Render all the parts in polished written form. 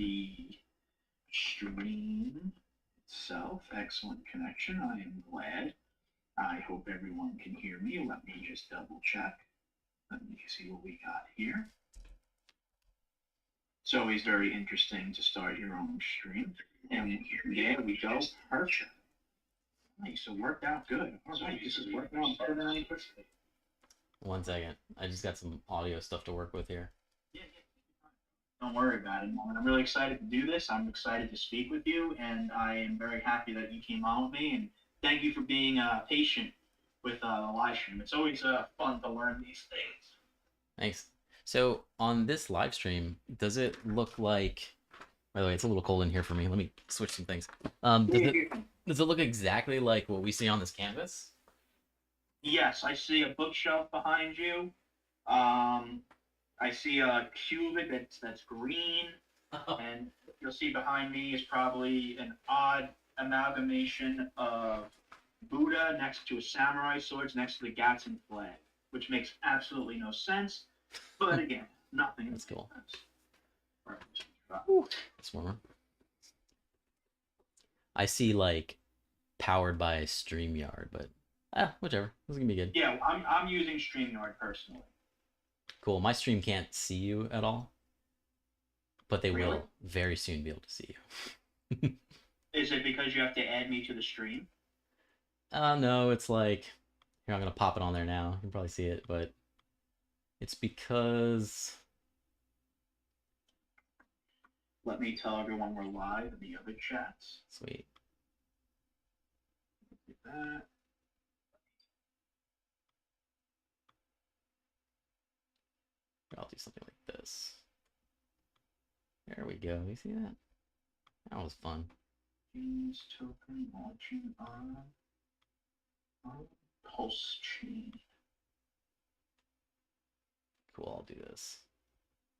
the stream itself. Excellent connection. I am glad. I hope everyone can hear me. Let me just double check. Let me see what we got here. It's always very interesting to start your own stream. And there we go. Perfect. Nice. So worked out good. All right. This is working out better than I anticipated. 1 second. I just got some audio stuff to work with here. Yeah. Don't worry about it. I'm really excited to do this. I'm excited to speak with you, and I am very happy that you came on with me. And thank you for being patient with the live stream. It's always fun to learn these things. Thanks. So on this live stream, does it look like? By the way, it's a little cold in here for me. Let me switch some things. Does it look exactly like what we see on this canvas? Yes, I see a bookshelf behind you. I see a cubic that's green, and you'll see behind me is probably an odd amalgamation of Buddha next to a samurai sword next to the Gatsun flag, which makes absolutely no sense. But again, nothing. That's cool. Right. That's warmer. I see like powered by StreamYard, but whichever. This is gonna be good. Yeah, I'm using StreamYard personally. Cool. My stream can't see you at all, but they Really? will very soon be able to see you. Is it because you have to add me to the stream? No, it's like here. I'm gonna pop it on there now. You can probably see it, but it's because. Let me tell everyone we're live in the other chats. Sweet. Look at that. I'll do something like this. There we go. You see that? That was fun. Genius token launching on PulseChain. Cool. I'll do this.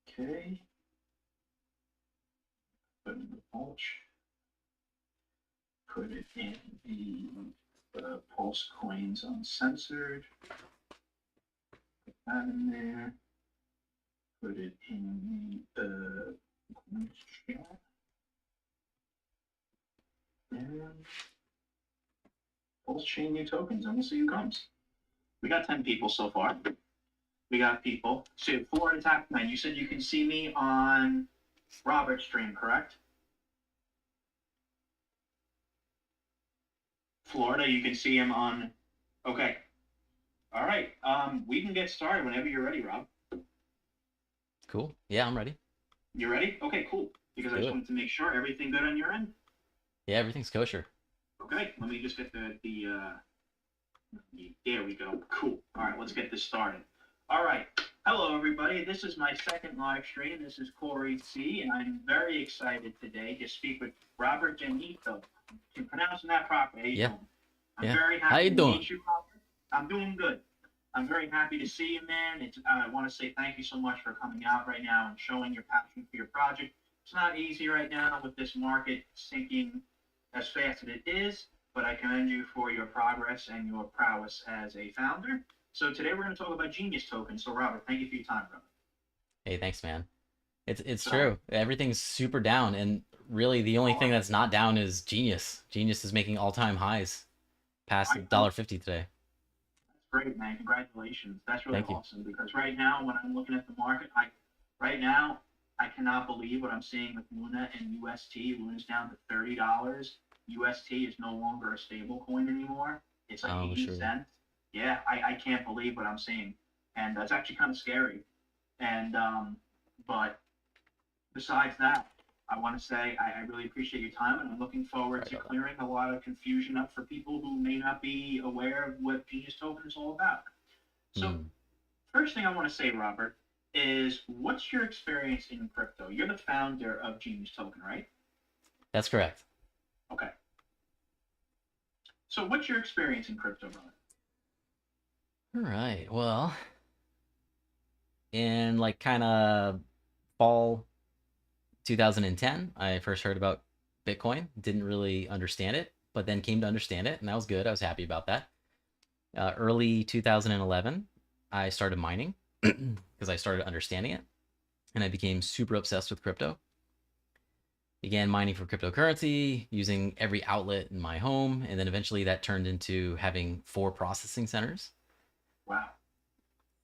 Okay. Put in the mulch. Put it in the Pulse Coins Uncensored. Put that in there. Put it in the chat. And PulseChain new tokens, and we'll see who comes. We got 10 people so far. We got people. So, Florida Attack Man, you said you can see me on Robert's stream, correct? Florida, you can see him on. Okay. All right. We can get started whenever you're ready, Rob. Cool. Yeah, I'm ready. You ready? Okay, cool. Because I just wanted to make sure everything good on your end. Yeah, everything's kosher. Okay, let me just get the there we go. Cool. All right, let's get this started. All right. Hello, everybody. This is my second live stream. This is Corey C, and I'm very excited today to speak with Robert Genito. You're pronouncing that properly. Yeah. I'm very happy How you to doing? meet you, Robert. I'm doing good. I'm very happy to see you, man. I want to say thank you so much for coming out right now and showing your passion for your project. It's not easy right now with this market sinking as fast as it is, but I commend you for your progress and your prowess as a founder. So today we're going to talk about Genius tokens. So Robert, thank you for your time, brother. Hey, thanks, man. It's true. Everything's super down, and really the only thing that's not down is Genius. Genius is making all-time highs, past $1.50 today. That's great, man. Congratulations. That's really awesome. Because right now, when I'm looking at the market, I cannot believe what I'm seeing with Luna and UST. Luna's down to $30. UST is no longer a stable coin anymore. It's like 80 cents. Yeah, I can't believe what I'm seeing. And that's actually kind of scary. And, but besides that, I want to say I really appreciate your time, and I'm looking forward to clearing a lot of confusion up for people who may not be aware of what Genius Token is all about. So, first thing I want to say, Robert, is what's your experience in crypto? You're the founder of Genius Token, right? That's correct. Okay. So, what's your experience in crypto, brother? All right. Well, in like kind of fall 2010, I first heard about Bitcoin. Didn't really understand it, but then came to understand it, and that was good. I was happy about that. Early 2011, I started mining because I started understanding it, and I became super obsessed with crypto. began mining for cryptocurrency using every outlet in my home. And then eventually that turned into having 4 processing centers. Wow.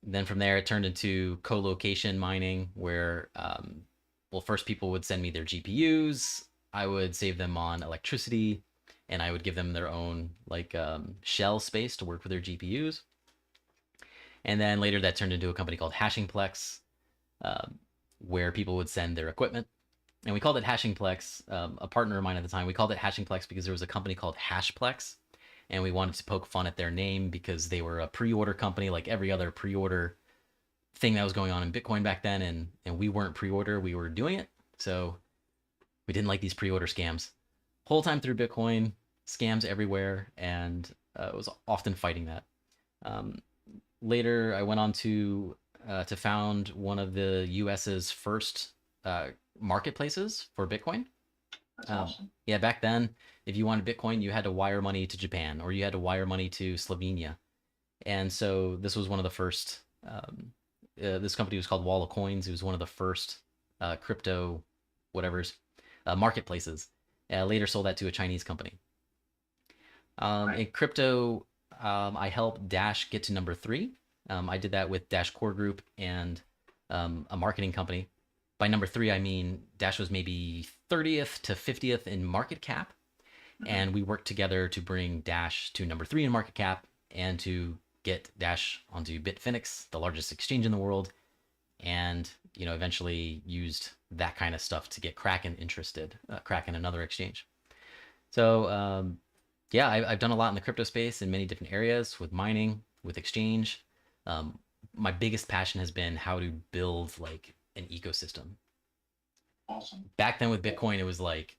Then from there, it turned into co-location mining where, well, first people would send me their GPUs. I would save them on electricity, and I would give them their own like shell space to work with their GPUs. And then later that turned into a company called HashingPlex, where people would send their equipment. And we called it HashingPlex. A partner of mine at the time, we called it HashingPlex because there was a company called Hashplex, and we wanted to poke fun at their name because they were a pre-order company like every other pre-order thing that was going on in Bitcoin back then, and we weren't pre-order, we were doing it. So we didn't like these pre-order scams. Whole time through Bitcoin, scams everywhere, and was often fighting that. Later, I went on to found one of the US's first marketplaces for Bitcoin. That's awesome. Yeah, back then, if you wanted Bitcoin, you had to wire money to Japan or you had to wire money to Slovenia. And so this was one of the first. This company was called Wall of Coins. It was one of the first crypto whatever's marketplaces. Later sold that to a Chinese company. Right. In crypto, I helped Dash get to number 3. I did that with Dash Core Group and a marketing company. By number 3, I mean Dash was maybe 30th to 50th in market cap. And we worked together to bring Dash to number 3 in market cap and to get Dash onto Bitfinex, the largest exchange in the world. And, you know, eventually used that kind of stuff to get Kraken interested, Kraken, another exchange. So, yeah, I've done a lot in the crypto space in many different areas with mining, with exchange. My biggest passion has been how to build like an ecosystem. Awesome. Back then with Bitcoin, it was like,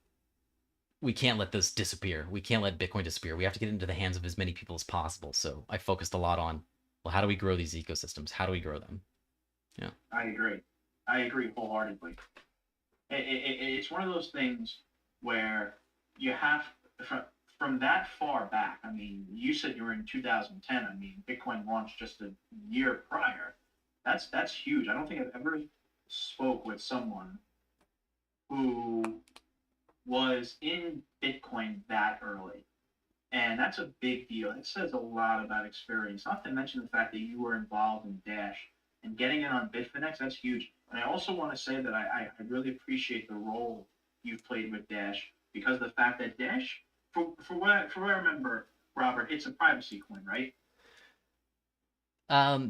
we can't let this disappear. We can't let Bitcoin disappear. We have to get it into the hands of as many people as possible. So I focused a lot on, well, how do we grow these ecosystems? How do we grow them? Yeah. I agree. I agree wholeheartedly. It's one of those things where you have from that far back. I mean, you said you were in 2010. I mean, Bitcoin launched just a year prior. That's huge. I don't think I've ever spoke with someone who was in Bitcoin that early. And that's a big deal. It says a lot about experience, not to mention the fact that you were involved in Dash and getting it on Bitfinex, that's huge. And I also want to say that I really appreciate the role you've played with Dash because of the fact that Dash, for what I remember, Robert, it's a privacy coin, right?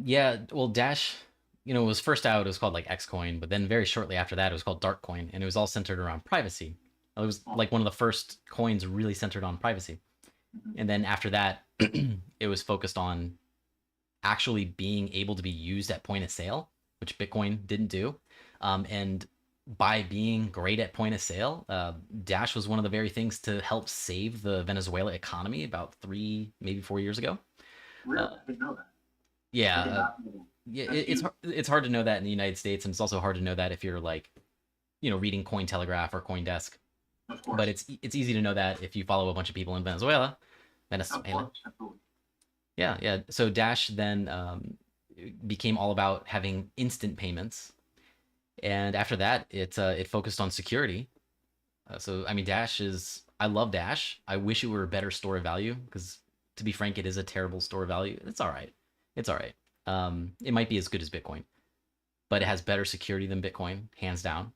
Yeah, well, Dash, you know, was first out, it was called like Xcoin, but then very shortly after that, it was called Darkcoin, and it was all centered around privacy. It was like one of the first coins really centered on privacy. Mm-hmm. And then after that, it was focused on actually being able to be used at point of sale, which Bitcoin didn't do. And by being great at point of sale, Dash was one of the very things to help save the Venezuela economy about 3, maybe 4 years ago. Really? I didn't know that. Yeah, yeah, it's hard to know that in the United States, and it's also hard to know that if you're like, you know, reading Cointelegraph or CoinDesk. Of course. But it's easy to know that if you follow a bunch of people in Venezuela. Of course, absolutely. Yeah, yeah. So Dash then became all about having instant payments, and after that, it focused on security. So I mean, Dash is, I love Dash. I wish it were a better store of value because, to be frank, it is a terrible store of value. It's all right. It's all right. It might be as good as Bitcoin, but it has better security than Bitcoin, hands down.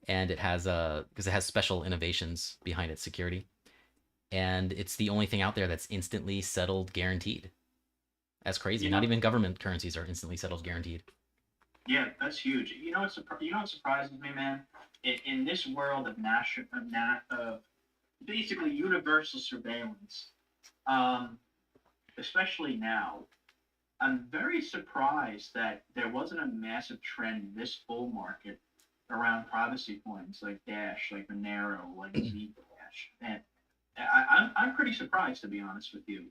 And it has because it has special innovations behind its security, and it's the only thing out there that's instantly settled guaranteed. That's crazy. You Not know, even government currencies are instantly settled guaranteed. yeah, that's huge. You know what surprises me, man? In this world of national, of basically universal surveillance, um, especially now, I'm very surprised that there wasn't a massive trend this bull market around privacy coins like Dash, like Monero, like Zcash. And I'm pretty surprised to be honest with you.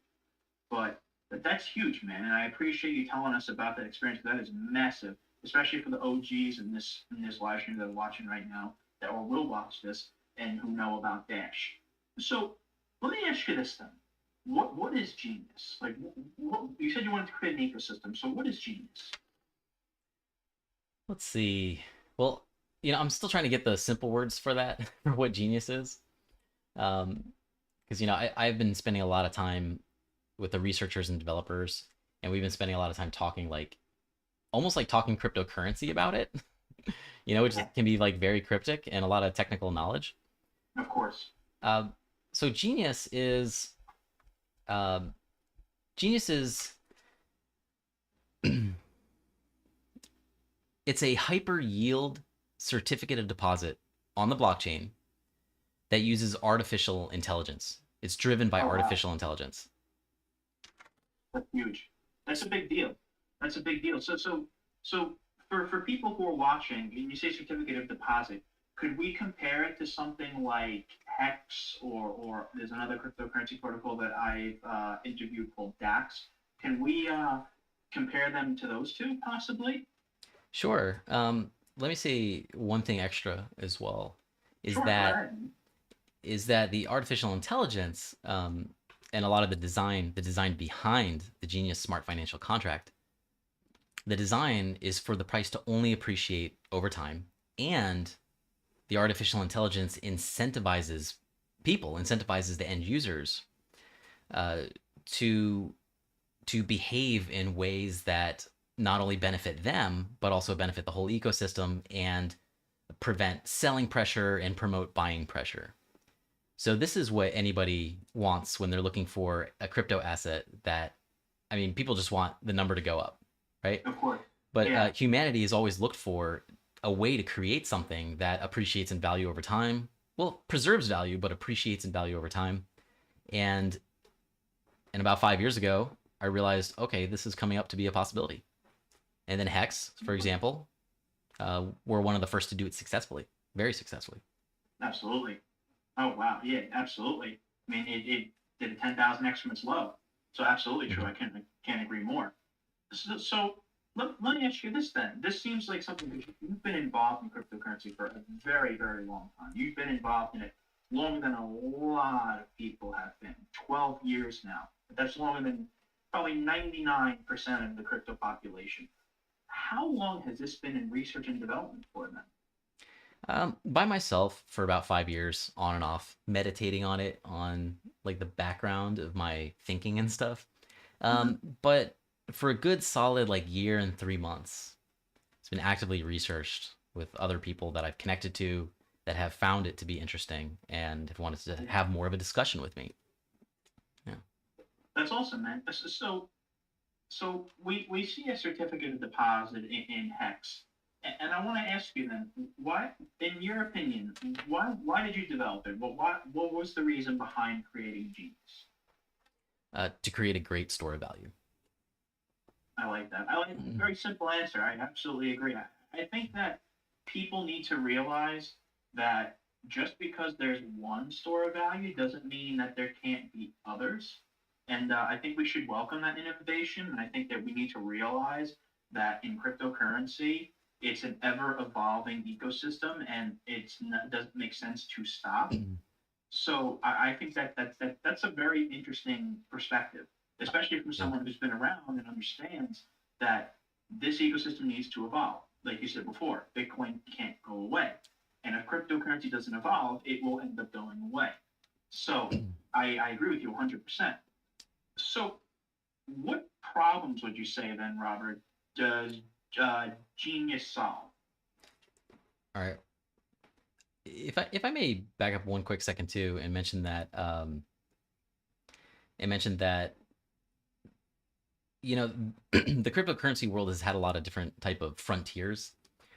But that's huge, man. And I appreciate you telling us about that experience. That is massive, especially for the OGs in this live stream that are watching right now that or will watch this and who know about Dash. So let me ask you this then. What is Genius? Like, you said you wanted to create an ecosystem. So what is Genius? Let's see. Well, I'm still trying to get the simple words for that, for what genius is. Because, I've been spending a lot of time with the researchers and developers, and we've been spending a lot of time talking like almost like talking cryptocurrency about it, which can be like very cryptic and a lot of technical knowledge. Of course. Uh, so um, genius is it's a hyper yield certificate of deposit on the blockchain that uses artificial intelligence. It's driven by artificial intelligence. That's huge. That's a big deal. That's a big deal. So for people who are watching, and you say certificate of deposit, could we compare it to something like Hex or there's another cryptocurrency protocol that I've interviewed called DAX? Can we compare them to those two possibly? Sure. Let me say one thing extra as well. Is Sure, that is that the artificial intelligence and a lot of the design behind the Genius Smart Financial Contract, the design is for the price to only appreciate over time, and the artificial intelligence incentivizes the end users uh, to behave in ways that not only benefit them but also benefit the whole ecosystem and prevent selling pressure and promote buying pressure. So this is what anybody wants when they're looking for a crypto asset that, I mean, people just want the number to go up, right? Of course. But Yeah. Humanity has always looked for a way to create something that appreciates in value over time. Well, preserves value, but appreciates in value over time. And about 5 years ago, I realized, okay, this is coming up to be a possibility. And then Hex, for example, were one of the first to do it successfully, very successfully. Absolutely. Oh wow, yeah, absolutely. I mean, it did a 10,000 excrements low, so absolutely true. I can't agree more. So let me ask you this then. This seems like something that you've been involved in cryptocurrency for a very very long time. You've been involved in it longer than a lot of people have been. 12 years now. That's longer than probably 99% of the crypto population. How long has this been in research and development for then? By myself for about 5 years, on and off, meditating on it, on like the background of my thinking and stuff. But for a good solid like year and 3 months, it's been actively researched with other people that I've connected to that have found it to be interesting and have wanted to have more of a discussion with me. Yeah. That's awesome, man. So we see a certificate of deposit in Hex, and I want to ask you then, why, in your opinion, why did you develop it? What was the reason behind creating Genius? To create a great store of value. I like that. I like a very simple answer. I absolutely agree. I think that people need to realize that just because there's one store of value doesn't mean that there can't be others. And I think we should welcome that innovation. And I think that we need to realize that in cryptocurrency, it's an ever evolving ecosystem and it doesn't make sense to stop. So I think that's a very interesting perspective, especially from someone who's been around and understands that this ecosystem needs to evolve. Like you said before, Bitcoin can't go away. And if cryptocurrency doesn't evolve, it will end up going away. So I agree with you 100%. So what problems would you say then, Robert, does Genius solve? All right. If I may back up one quick second too and mention that the cryptocurrency world has had a lot of different type of frontiers.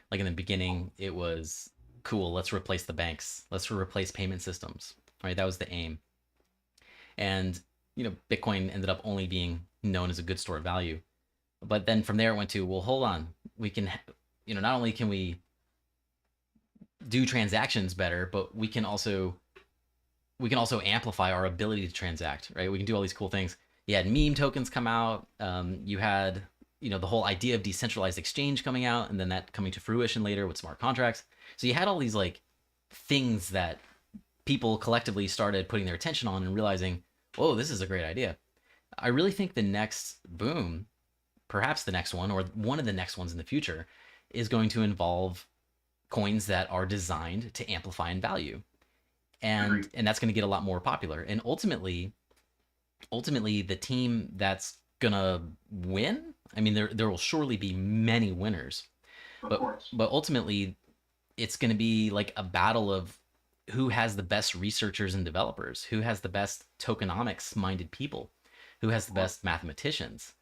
Like in the beginning, it was cool. Let's replace the banks. Let's replace payment systems. Right, that was the aim. And Bitcoin ended up only being known as a good store of value. But then from there it went to, well, hold on, we can, not only can we do transactions better, but we can also amplify our ability to transact, right? We can do all these cool things. You had meme tokens come out. You had, the whole idea of decentralized exchange coming out, and then that coming to fruition later with smart contracts. So you had all these like things that people collectively started putting their attention on and realizing, whoa, this is a great idea. I really think the next boom, perhaps the next one or one of the next ones in the future, is going to involve coins that are designed to amplify in value, and Agreed. that's going to get a lot more popular. And ultimately, the team that's gonna win, I mean, there will surely be many winners, Of but course. ultimately, it's going to be like a battle of who has the best researchers and developers, who has the best tokenomics minded people, who has the best mathematicians.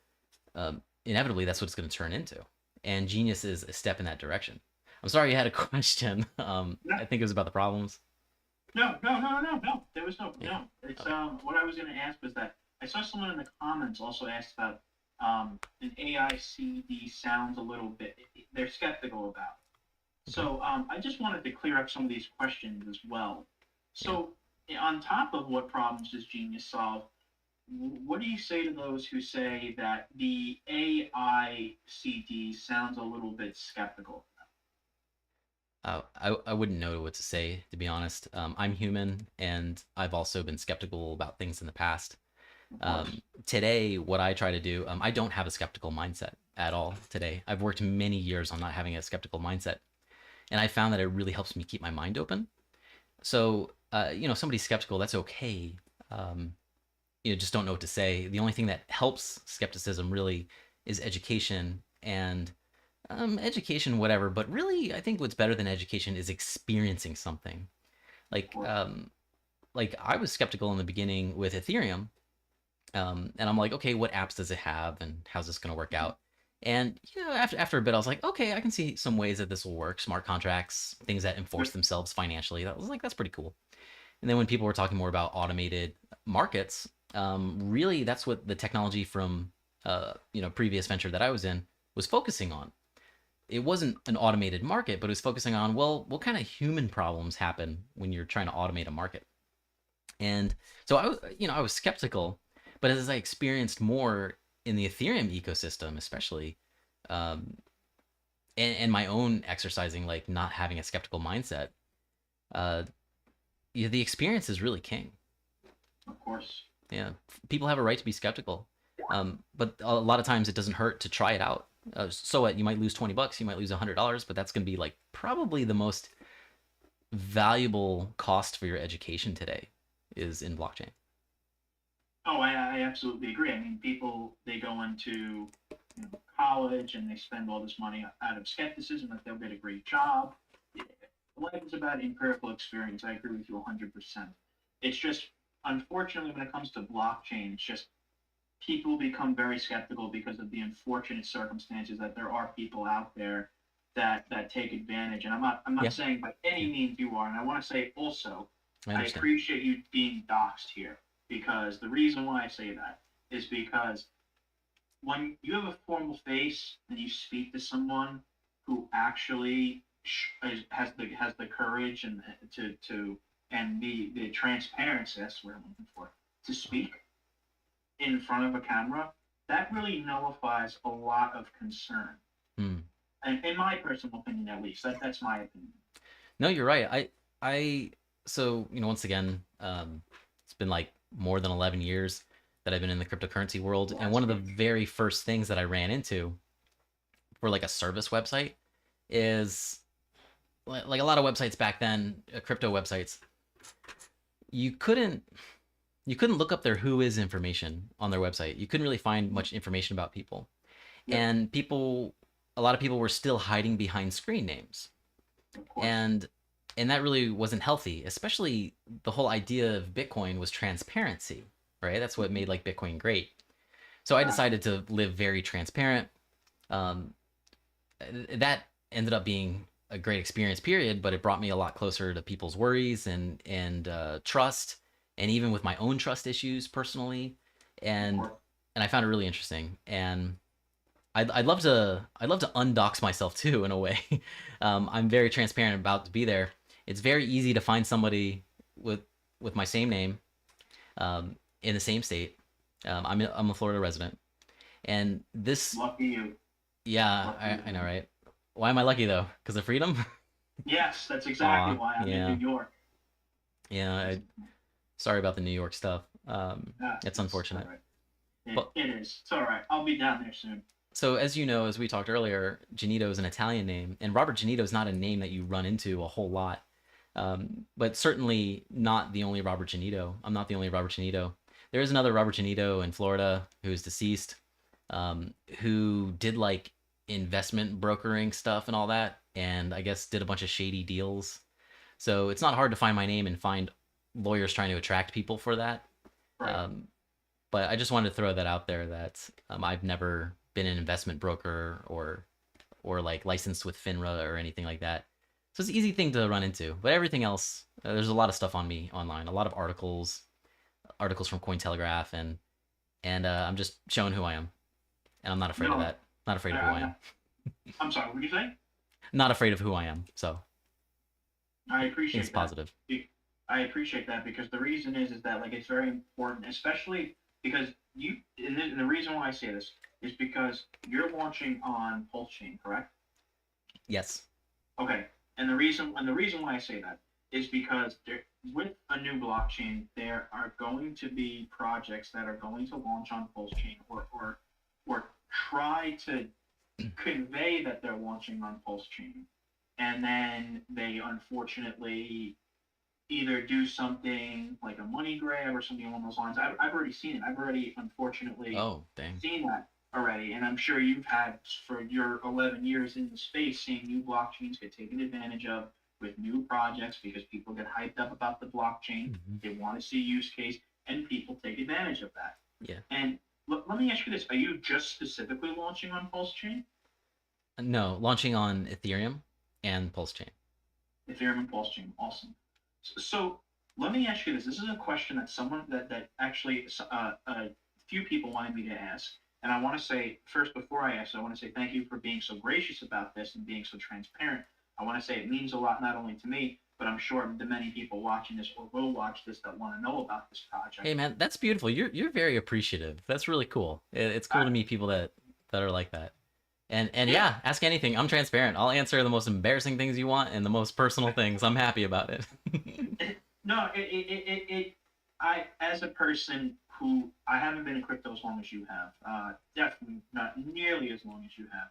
Inevitably, that's what it's going to turn into. And Genius is a step in that direction. I'm sorry you had a question. No, I think it was about the problems. no. There was no Yeah. no. It's Okay. what I was going to ask was that I saw someone in the comments also asked about an AICD sounds a little bit. They're skeptical about. Okay. So I just wanted to clear up some of these questions as well. Yeah. So on top of what problems does Genius solve, what do you say to those who say that the AICD sounds a little bit skeptical? I wouldn't know what to say, to be honest. I'm human, and I've also been skeptical about things in the past. Of course. Today, what I try to do, I don't have a skeptical mindset at all today. I've worked many years on not having a skeptical mindset, and I found that it really helps me keep my mind open. So, somebody's skeptical, that's okay. Um, just don't know what to say. The only thing that helps skepticism really is education, and education, whatever. But really, I think what's better than education is experiencing something. Of Like, course. I was skeptical in the beginning with Ethereum, and I'm like, okay, what apps does it have, and how's this going to work out? And after a bit, I was like, okay, I can see some ways that this will work. Smart contracts, things that enforce Yep. themselves financially. That was like, that's pretty cool. And then when people were talking more about automated markets, really, that's what the technology from previous venture that I was in was focusing on. It wasn't an automated market, but it was focusing on, well, what kind of human problems happen when you're trying to automate a market. And so I was skeptical, but as I experienced more in the Ethereum ecosystem, especially, um, and my own exercising, like not having a skeptical mindset, uh, the experience is really king. Of course. Yeah, people have a right to be skeptical, but a lot of times it doesn't hurt to try it out. So what? You might lose $20, you might lose $100, but that's going to be like probably the most valuable cost for your education today is in blockchain. Oh, I absolutely agree. I mean, people they go into college and they spend all this money out of skepticism that they'll get a great job. Life is about empirical experience. I agree with you 100%. It's just unfortunately when it comes to blockchain, it's just people become very skeptical because of the unfortunate circumstances that there are people out there that take advantage. And I'm not Yeah, saying by any yeah, means you are. And I want to say also, I I understand. appreciate you being doxxed here because the reason why I say that is because when you have a formal face and you speak to someone who actually has the courage and to and the transparency, that's what I'm looking for, to speak in front of a camera, that really nullifies a lot of concern. Hmm. And in my personal opinion, at least, that's my opinion. No, you're right. I, so, once again, it's been like more than 11 years that I've been in the cryptocurrency world. Well, And that's one of the great. very first things that I ran into for like a service website is like a lot of websites back then, crypto websites, you couldn't you couldn't look up their who is information on their website. You couldn't really find much information about people. Yep, And a lot of people were still hiding behind screen names. of course. And that really wasn't healthy, especially the whole idea of Bitcoin was transparency, right? That's what made like Bitcoin great. So I Exactly. decided to live very transparent. Um, that ended up being a great experience, period, but it brought me a lot closer to people's worries and trust, and even with my own trust issues personally, Of and course. I found it really interesting. And I'd love to undox myself too in a way. I'm very transparent about to be there. It's very easy to find somebody with my same name, in the same state. I'm a Florida resident, and this, Lucky you. yeah, Lucky I know, you. right? Why am I lucky though? Because of freedom? Yes, that's exactly Aw, why I'm in New yeah, York. yeah. That's, Sorry about the New York stuff. It's it's all unfortunate, right. but It is. It's all right. I'll be down there soon. So as you know, as we talked earlier, Genito is an Italian name, and Robert Genito is not a name that you run into a whole lot. But certainly not the only Robert Genito. I'm not the only Robert Genito. There is another Robert Genito in Florida who is deceased, who did like investment brokering stuff and all that, and I guess did a bunch of shady deals. So it's not hard to find my name and find lawyers trying to attract people for that. Right. But I just wanted to throw that out there that I've never been an investment broker or like licensed with FINRA or anything like that. So it's an easy thing to run into. But everything else, there's a lot of stuff on me online, a lot of articles from Cointelegraph, and I'm just showing who I am, and I'm not afraid of that. Not afraid of who I am. I'm sorry. What did you say? Not afraid of who I am. So I appreciate it's positive. I appreciate that because the reason is that like it's very important, especially because and the reason why I say this is because you're launching on PulseChain, correct? Yes. Okay. And the reason why I say that is because with a new blockchain, there are going to be projects that are going to launch on PulseChain or try to convey that they're launching on PulseChain, and then they unfortunately either do something like a money grab or something along those lines. I've already seen it. I've already unfortunately seen that already, and I'm sure you've had for your 11 years in the space seeing new blockchains get taken advantage of with new projects because people get hyped up about the blockchain. Mm-hmm. They want to see use case, and people take advantage of that. Yeah. And let me ask you this: are you just specifically launching on PulseChain? No, launching on Ethereum and PulseChain. Ethereum and PulseChain, awesome. So let me ask you this: this is a question that someone that actually a few people wanted me to ask. And I want to say, first, before I ask, I want to say thank you for being so gracious about this and being so transparent. I want to say it means a lot, not only to me, but I'm sure the many people watching this or will watch this that want to know about this project. Hey, man, that's beautiful. You're very appreciative. That's really cool. It's cool to meet people that are like that. And yeah, ask anything. I'm transparent. I'll answer the most embarrassing things you want and the most personal things. I'm happy about it. No, I, as a person who I haven't been in crypto as long as you have, definitely not nearly as long as you have,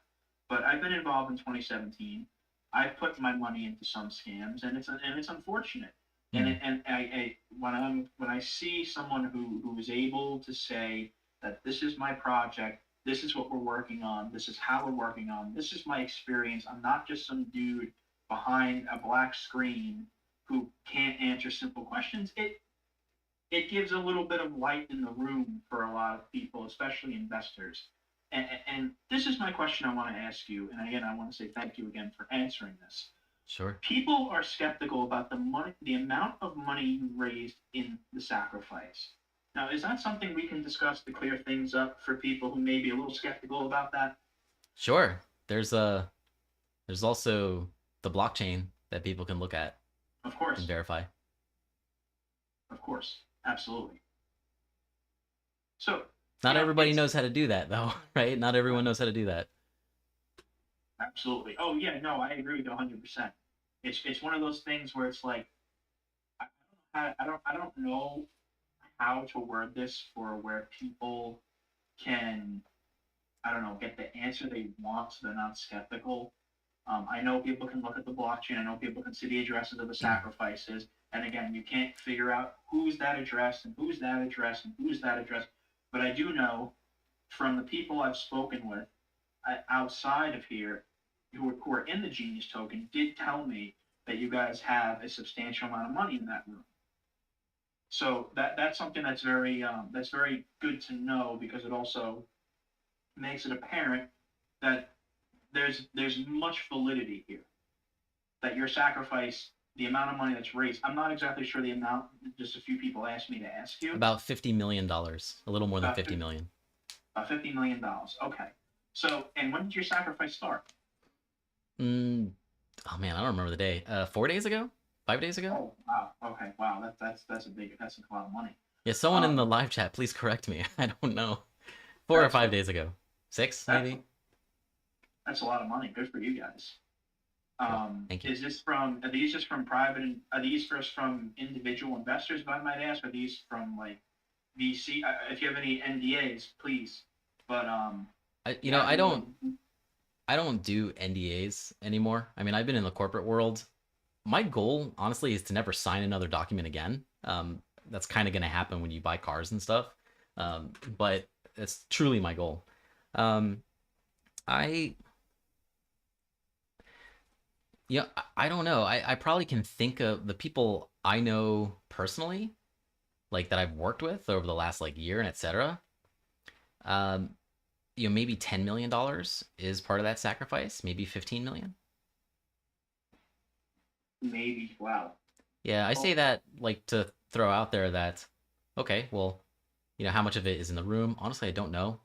but I've been involved in 2017. I've put my money into some scams, and it's unfortunate. And when I see someone who is able to say that this is my project, this is what we're working on, this is how we're working on, this is my experience. I'm not just some dude behind a black screen who can't answer simple questions. It gives a little bit of light in the room for a lot of people, especially investors. And this is my question I want to ask you. And again, I want to say thank you again for answering this. Sure. People are skeptical about the amount of money you raised in the sacrifice. Now, is that something we can discuss to clear things up for people who may be a little skeptical about that? Sure. There's also the blockchain that people can look at. Of course. And verify. Of course. Absolutely. So not everybody knows how to do that, though, right? Not everyone knows how to do that. Absolutely. Oh yeah, no, I agree with you 100%. It's one of those things where it's like I don't know how to word this for where people can get the answer they want so they're not skeptical. I know people can look at the blockchain. I know people can see the addresses of the sacrifices. And again, you can't figure out who's that address and who's that address and who's that address. But I do know from the people I've spoken with outside of here who are in the Genius token did tell me that you guys have a substantial amount of money in that room. So that's something that's very good to know because it also makes it apparent that there's much validity here. That your sacrifice, the amount of money that's raised, I'm not exactly sure the amount. Just a few people asked me to ask you. About $50 million, a little more than $50 million. About $50 million. Okay. So, and when did your sacrifice start? Oh man, I don't remember the day. 4 days ago? 5 days ago? Oh wow. Okay. Wow. That's a lot of money. Yeah. Someone in the live chat, please correct me. I don't know. 4 or 5 days ago. 6 maybe. That's a lot of money. Good for you guys. Thank you. Are these just from private, are these first from individual investors, if I might ask? Are these from like VC? If you have any NDAs, please. But Yeah, I mean, I don't do NDAs anymore. I mean, I've been in the corporate world. My goal, honestly, is to never sign another document again. That's kind of going to happen when you buy cars and stuff. But it's truly my goal. Um, I, yeah, I don't know. I probably can think of the people I know personally, like that I've worked with over the last like year and etc. Um, maybe $10 million is part of that sacrifice. Maybe 15 million. maybe. Wow. Yeah, I say Well, that like to throw out there that, okay, well, how much of it is in the room? Honestly, I don't know.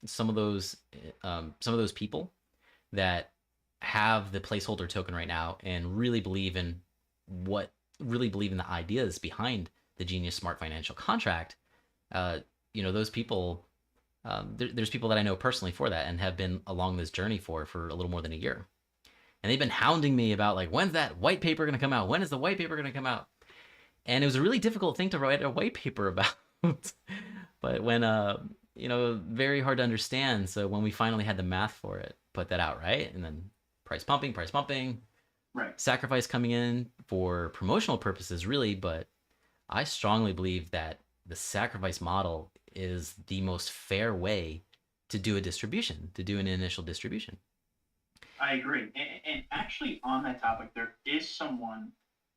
Some of those, some of those people that have the placeholder token right now and what really believe in the ideas behind the Genius Smart Financial Contract. Uh, those people. There's people that I know personally for that and have been along this journey for a little more than a year, and they've been hounding me about like when's that white paper going to come out? When is the white paper going to come out? And it was a really difficult thing to write a white paper about. But when very hard to understand. So when we finally had the math for it, put that out, right? And then price pumping, right. sacrifice coming in for promotional purposes, really. But I strongly believe that the sacrifice model is the most fair way to do a distribution, to do an initial distribution. I agree. And actually, on that topic, there is someone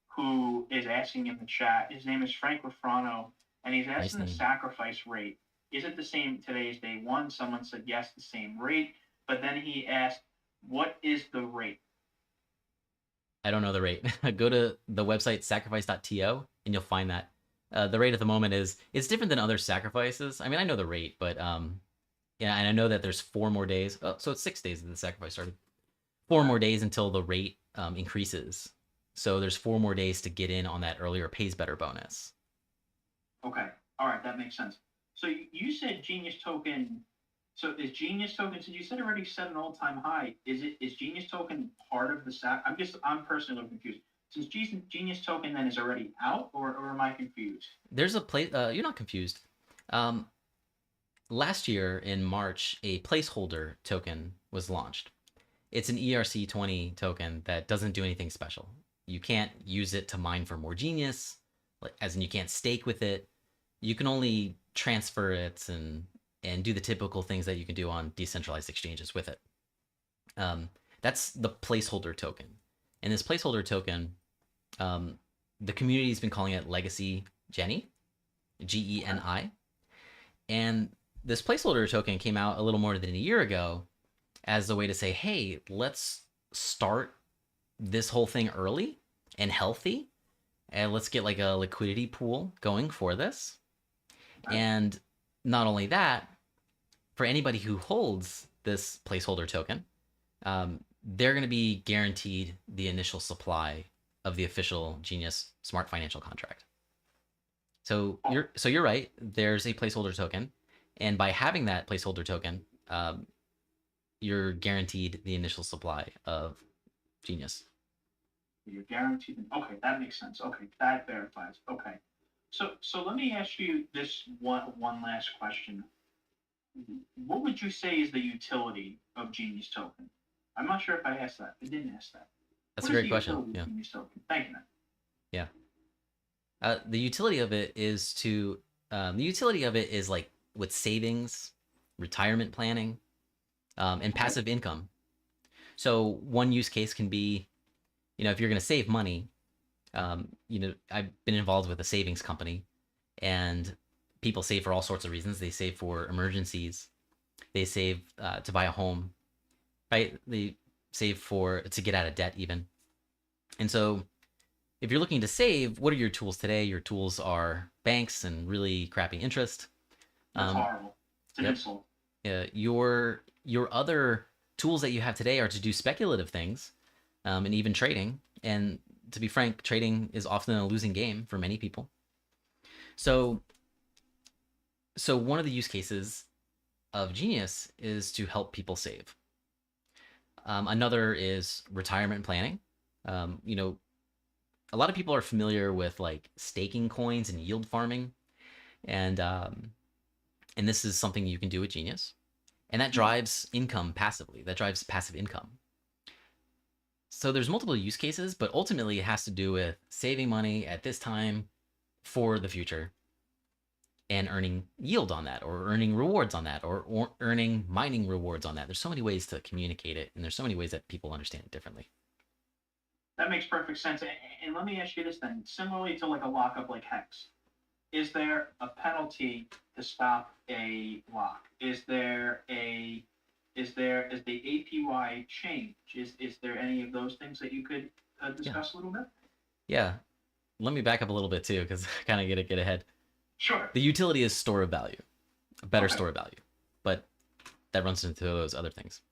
who is asking in the chat. His name is Frank Lafrano, and he's Nice asking the name. sacrifice rate. Is it the same today as day one? Someone said yes, the same rate. But then he asked, what is the rate? I don't know the rate. Go to the website sacrifice.to and you'll find that. The rate at the moment it's different than other sacrifices. I mean, I know the rate, but yeah, and I know that there's 4 more days. Oh, so it's 6 days that the sacrifice started. 4 more days until the rate increases. So there's 4 more days to get in on that earlier pays better bonus. Okay. All right. That makes sense. So you said Genius Token. So is Genius Token, since you said already set an all-time high, is Genius Token part of the SAC? I'm personally a little confused. Since Genius Token then is already out, or am I confused? There's a place. You're not confused. Um, Last year in March, a placeholder token was launched. It's an ERC20 token that doesn't do anything special. You can't use it to mine for more genius, as in you can't stake with it. You can only transfer it and do the typical things that you can do on decentralized exchanges with it. That's the placeholder token. And this placeholder token, the community's been calling it Legacy Geni, Geni. And this placeholder token came out a little more than a year ago as a way to say, hey, let's start this whole thing early and healthy, and let's get like a liquidity pool going for this. And not only that, for anybody who holds this placeholder token, they're going to be guaranteed the initial supply of the official Genius Smart Financial Contract. So you're right. There's a placeholder token, and by having that placeholder token, you're guaranteed the initial supply of Genius. You're guaranteed. Okay, that makes sense. Okay, that verifies. Okay, so let me ask you this one last question. What would you say is the utility of Genius Token? I'm not sure if I asked that. I didn't ask that. That's What a is great the question. utility Yeah. of Genius Token? Thank you, man. Yeah. The utility of it is like with savings, retirement planning, and passive income. So one use case can be, if you're going to save money, I've been involved with a savings company, and people save for all sorts of reasons. They save for emergencies. They save to buy a home, right? They save to get out of debt even. And so if you're looking to save, what are your tools today? Your tools are banks and really crappy interest. That's horrible. It's an insult. Your other tools that you have today are to do speculative things, and even trading. And to be frank, trading is often a losing game for many people. So one of the use cases of Genius is to help people save. Another is retirement planning. A lot of people are familiar with like staking coins and yield farming, and this is something you can do with Genius. and that drives income passively. That drives passive income. So there's multiple use cases, but ultimately it has to do with saving money at this time for the future and earning yield on that, or earning rewards on that, or earning mining rewards on that. There's so many ways to communicate it, and there's so many ways that people understand it differently. That makes perfect sense. And let me ask you this then. Similarly to like a lockup like Hex, is there a penalty to stop a lock? Is the APY change? Is there any of those things that you could discuss a little bit? Yeah. Let me back up a little bit too, because I kind of get ahead. Sure. The utility is store of value, a better store of value, but that runs into those other things.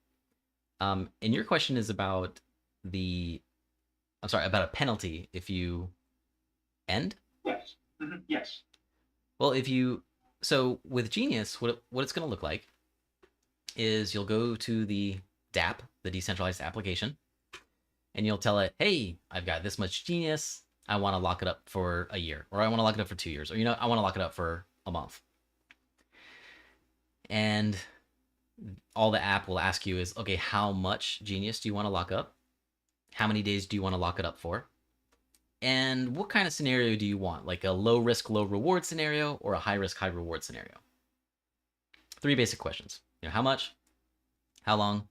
And your question is about about a penalty if you end? Yes. Mm-hmm. Yes. Well, so with Genius, what it's going to look like is you'll go to the DApp, the decentralized application, and you'll tell it, hey, I've got this much Genius. I want to lock it up for a year, or I want to lock it up for 2 years, or, I want to lock it up for a month. And all the app will ask you is, okay, how much Genius do you want to lock up? How many days do you want to lock it up for? And what kind of scenario do you want? Like a low risk, low reward scenario, or a high risk, high reward scenario? 3 basic questions. How much, how long,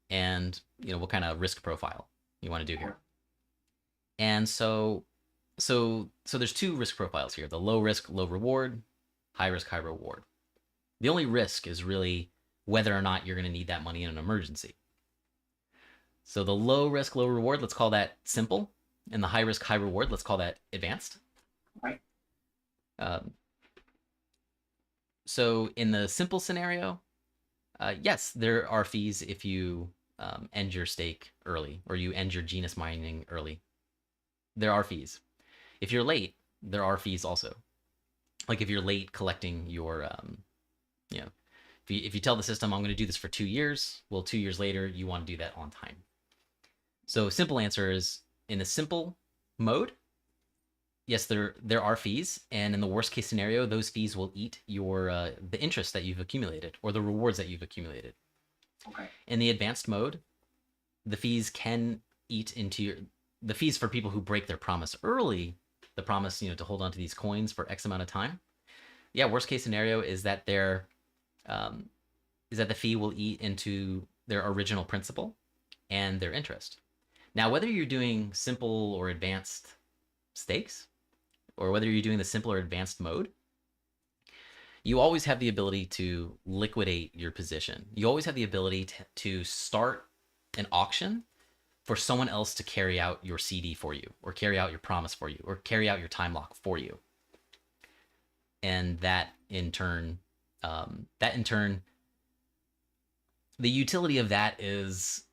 and what kind of risk profile you want to do here. And so there's 2 risk profiles here: the low risk, low reward, high risk, high reward. The only risk is really whether or not you're going to need that money in an emergency. So the low risk, low reward, let's call that simple, and the high risk, high reward, let's call that advanced. Right. So in the simple scenario, yes, there are fees if you end your stake early, or you end your Genius mining early. There are fees. If you're late, there are fees also. Like if you're late collecting your, if you tell the system, I'm going to do this for 2 years, well, 2 years later, you want to do that on time. So simple answer is, in the simple mode, yes, there are fees, and in the worst case scenario, those fees will eat your the interest that you've accumulated, or the rewards that you've accumulated. Okay. In the advanced mode, the fees can eat into the fees for people who break their promise early, the promise, to hold on to these coins for X amount of time. Yeah, worst case scenario is that the fee will eat into their original principal and their interest. Now, whether you're doing simple or advanced stakes, or whether you're doing the simple or advanced mode, you always have the ability to liquidate your position. You always have the ability to start an auction for someone else to carry out your CD for you, or carry out your promise for you, or carry out your time lock for you. And that in turn, the utility of that is,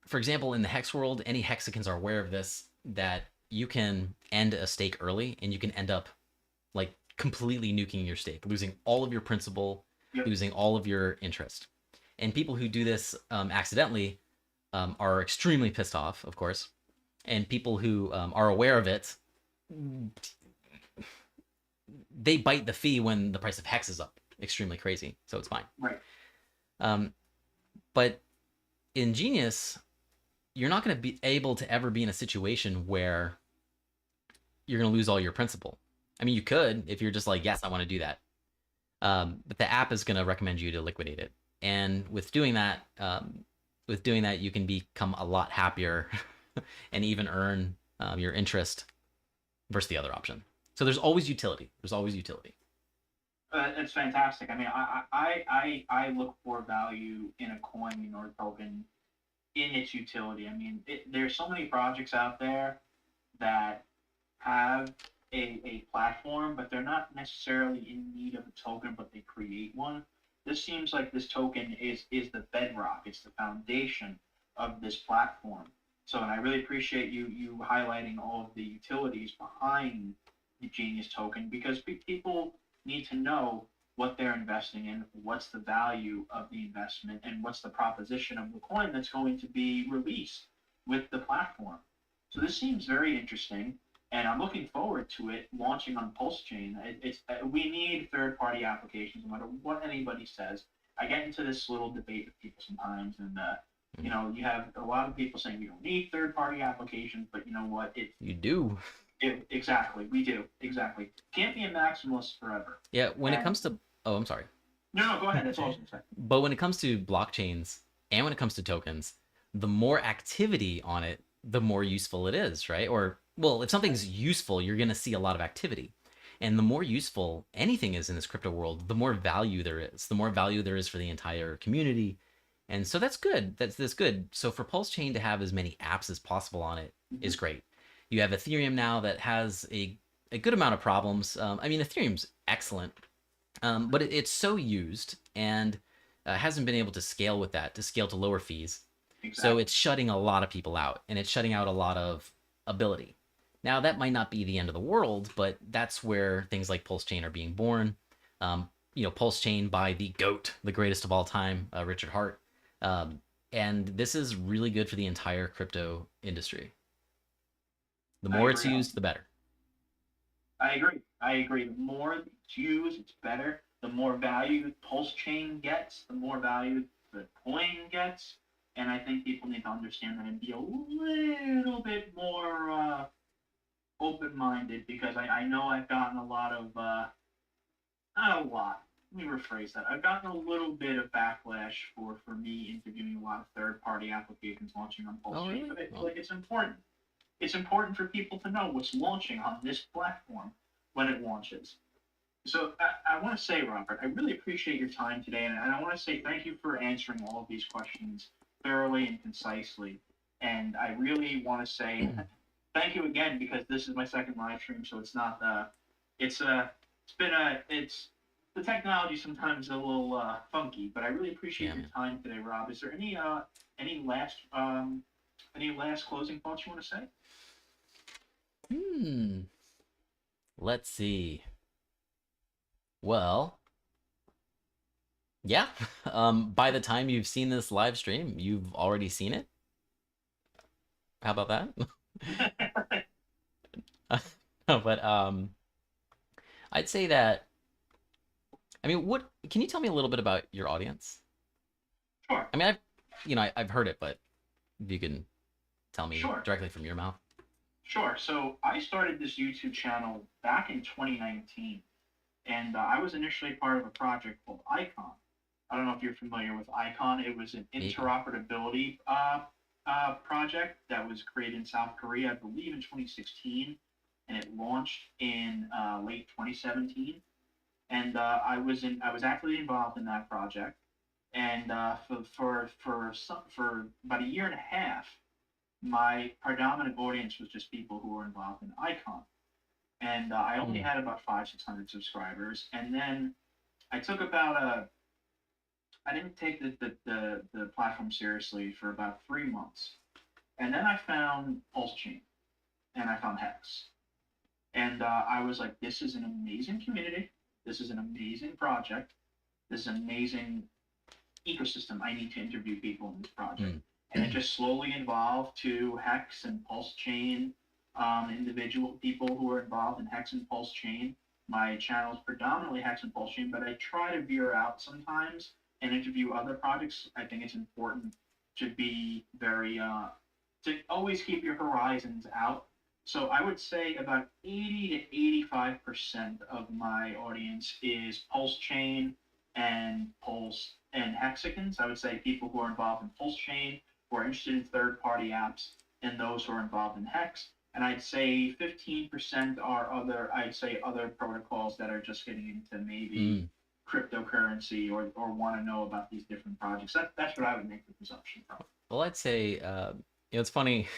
for example, in the Hex world, any Hexicans are aware of this, that you can end a stake early and you can end up like completely nuking your stake, losing all of your principal, losing all of your interest. And people who do this accidentally are extremely pissed off, of course. And people who are aware of it, they bite the fee when the price of Hex is up extremely crazy. So it's fine. Right. But in Genius, you're not going to be able to ever be in a situation where you're going to lose all your principal. I mean, you could if you're just like, yes, I want to do that. But the app is going to recommend you to liquidate it. And with doing that, you can become a lot happier and even earn your interest versus the other option. So there's always utility. It's fantastic. I mean, I look for value in a coin or token in its utility. I mean, there's so many projects out there that have a platform, but they're not necessarily in need of a token, but they create one. This seems like this token is the bedrock. It's the foundation of this platform. So, and I really appreciate you highlighting all of the utilities behind the Genius token, because people need to know what they're investing in, what's the value of the investment, and what's the proposition of the coin that's going to be released with the platform. So this seems very interesting, and I'm looking forward to it launching on PulseChain. We need third-party applications, no matter what anybody says. I get into this little debate with people sometimes, and you know, you have a lot of people saying we don't need third-party applications, but you know what? You do. Exactly, we do. Exactly. Can't be a maximalist forever. Yeah, when it comes to, oh, I'm sorry. No, go ahead. That's all I was gonna say. But when it comes to blockchains and when it comes to tokens, the more activity on it, the more useful it is, right? Or, well, if something's useful, you're going to see a lot of activity. And the more useful anything is in this crypto world, the more value there is. The more value there is for the entire community. And so that's good. That's good. So for PulseChain to have as many apps as possible on it is great. You have Ethereum now that has a good amount of problems. I mean, Ethereum's excellent, but it's so used and hasn't been able to scale with that, to scale to lower fees. Exactly. So it's shutting a lot of people out, and it's shutting out a lot of ability. Now, that might not be the end of the world, but that's where things like PulseChain are being born. You know, PulseChain by the GOAT, the greatest of all time, Richard Hart. And this is really good for the entire crypto industry. The more it's used, the better. I agree. The more it's used, it's better. The more value PulseChain gets, the more value the coin gets. And I think people need to understand that and be a little bit more open-minded, because I know I've gotten a lot of, not a lot, let me rephrase that. I've gotten a little bit of backlash for me interviewing a lot of third-party applications launching on PulseChain. Oh, really? But I feel like it's important. It's important for people to know what's launching on this platform when it launches. So I want to say, Robert, I really appreciate your time today, and I want to say thank you for answering all of these questions thoroughly and concisely. And I really want to say thank you again, because this is my second live stream, so it's not it's the technology sometimes a little funky, but I really appreciate your time today, Rob. Is there any last closing thoughts you want to say? Let's see. Well, yeah. By the time you've seen this live stream, you've already seen it. How about that? No, but I'd say that. I mean, what can you tell me a little bit about your audience? Sure. I mean, I've heard it, but if you can tell me directly from your mouth. Sure. So I started this YouTube channel back in 2019, and I was initially part of a project called Icon. I don't know if you're familiar with Icon. It was an interoperability project that was created in South Korea, I believe, in 2016, and it launched in late 2017. And I was actively involved in that project, and for about a year and a half, my predominant audience was just people who were involved in Icon, and I only had about 500-600 subscribers. And then I took I didn't take the platform seriously for about 3 months, and then I found PulseChain, and I found Hex, and I was like, this is an amazing community. This is an amazing project. This is an amazing ecosystem. I need to interview people in this project. And it just slowly evolved to Hex and PulseChain, individual people who are involved in Hex and PulseChain. My channel is predominantly Hex and PulseChain, but I try to veer out sometimes and interview other projects. I think it's important to be very, to always keep your horizons out. So I would say about 80 to 85% of my audience is PulseChain and Hexicans. I would say people who are involved in PulseChain, who are interested in third-party apps, and those who are involved in Hex. And I'd say 15% are other protocols that are just getting into maybe cryptocurrency or want to know about these different projects. That's what I would make the presumption from. Well, I'd say, it's funny.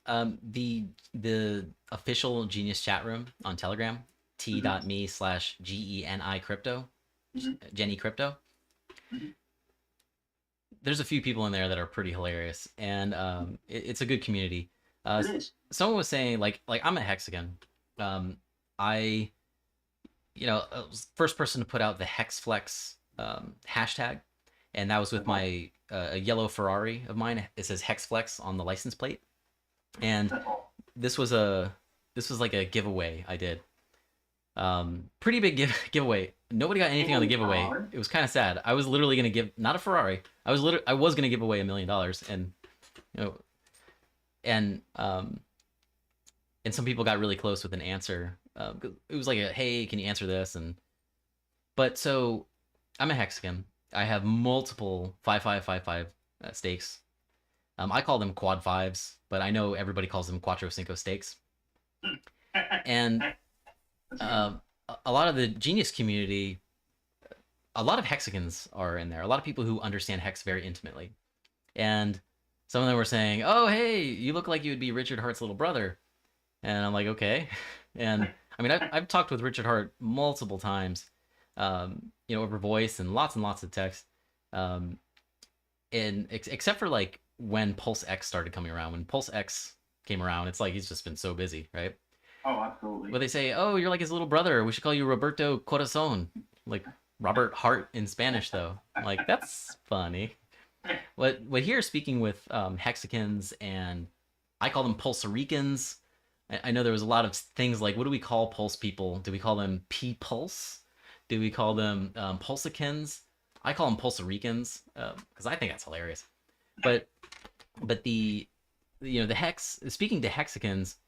The official Genius chat room on Telegram, t.me/GENI crypto, Jenny Crypto. There's a few people in there that are pretty hilarious, and it's a good community. Someone was saying like I'm a Hexagon. I was first person to put out the Hexflex hashtag, and that was with my a yellow Ferrari of mine. It says Hexflex on the license plate, and this was like a giveaway I did. Pretty big giveaway. Nobody got anything on the giveaway. It was kind of sad. I was literally gonna give, not a Ferrari. I was gonna give away $1 million, and you know, and some people got really close with an answer. It was like a, hey, can you answer this? But so I'm a Hexagon. I have multiple 5-5-5-5 stakes. I call them quad fives, but I know everybody calls them cuatro cinco stakes. And a lot of the Genius community, a lot of Hexagons are in there. A lot of people who understand Hex very intimately. And some of them were saying, oh, hey, you look like you would be Richard Hart's little brother. And I'm like, okay. And I mean, I've talked with Richard Hart multiple times, over voice and lots of text. And except for like when Pulse X started coming around. When Pulse X came around, it's like he's just been so busy, right? Oh, absolutely. But they say, oh, you're like his little brother. We should call you Roberto Corazon. Like Robert Hart in Spanish, though. I'm like, that's funny. What here, speaking with Hexicans, and I call them Puerto Ricans. I know there was a lot of things like, what do we call Pulse people? Do we call them P-Pulse? Do we call them Pulsicans? I call them Puerto Ricans because I think that's hilarious. But the Hex, speaking to Hexicans,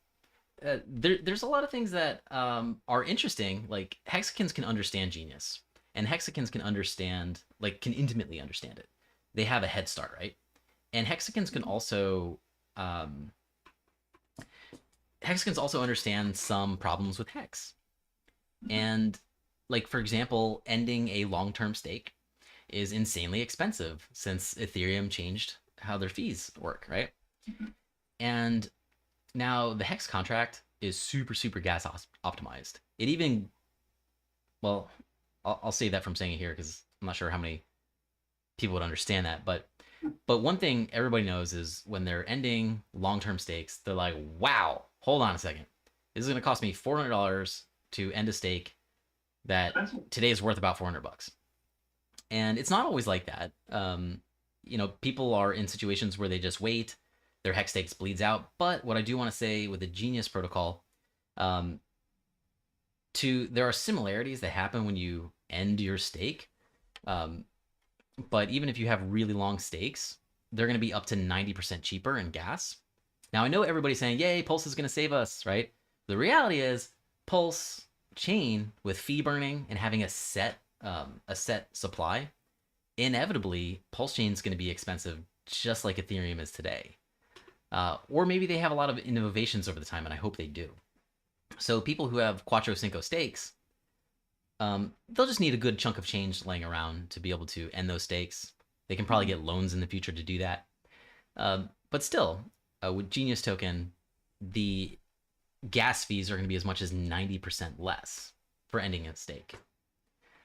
there's a lot of things that are interesting. Like Hexicans can understand Genius, and Hexicans can understand, like, can intimately understand it. They have a head start, right? And Hexicans can also understand some problems with Hex. And like, for example, ending a long-term stake is insanely expensive since Ethereum changed how their fees work, right? And now the Hex contract is super gas optimized. It even, well, I'll save that from saying it here because I'm not sure how many people would understand that. But one thing everybody knows is when they're ending long-term stakes, they're like, wow, hold on a second. This is going to cost me $400 to end a stake that today is worth about $400. And it's not always like that. People are in situations where they just wait, their Hex stakes bleeds out. But what I do want to say with the Genius protocol, there are similarities that happen when you end your stake. But even if you have really long stakes, they're going to be up to 90% cheaper in gas. Now, I know everybody's saying, yay, Pulse is going to save us, right? The reality is PulseChain, with fee burning and having a set supply, inevitably, PulseChain is going to be expensive, just like Ethereum is today. Or maybe they have a lot of innovations over the time, and I hope they do. So people who have cuatro cinco stakes, they'll just need a good chunk of change laying around to be able to end those stakes. They can probably get loans in the future to do that. But still, with Genius Token, the gas fees are going to be as much as 90% less for ending a stake.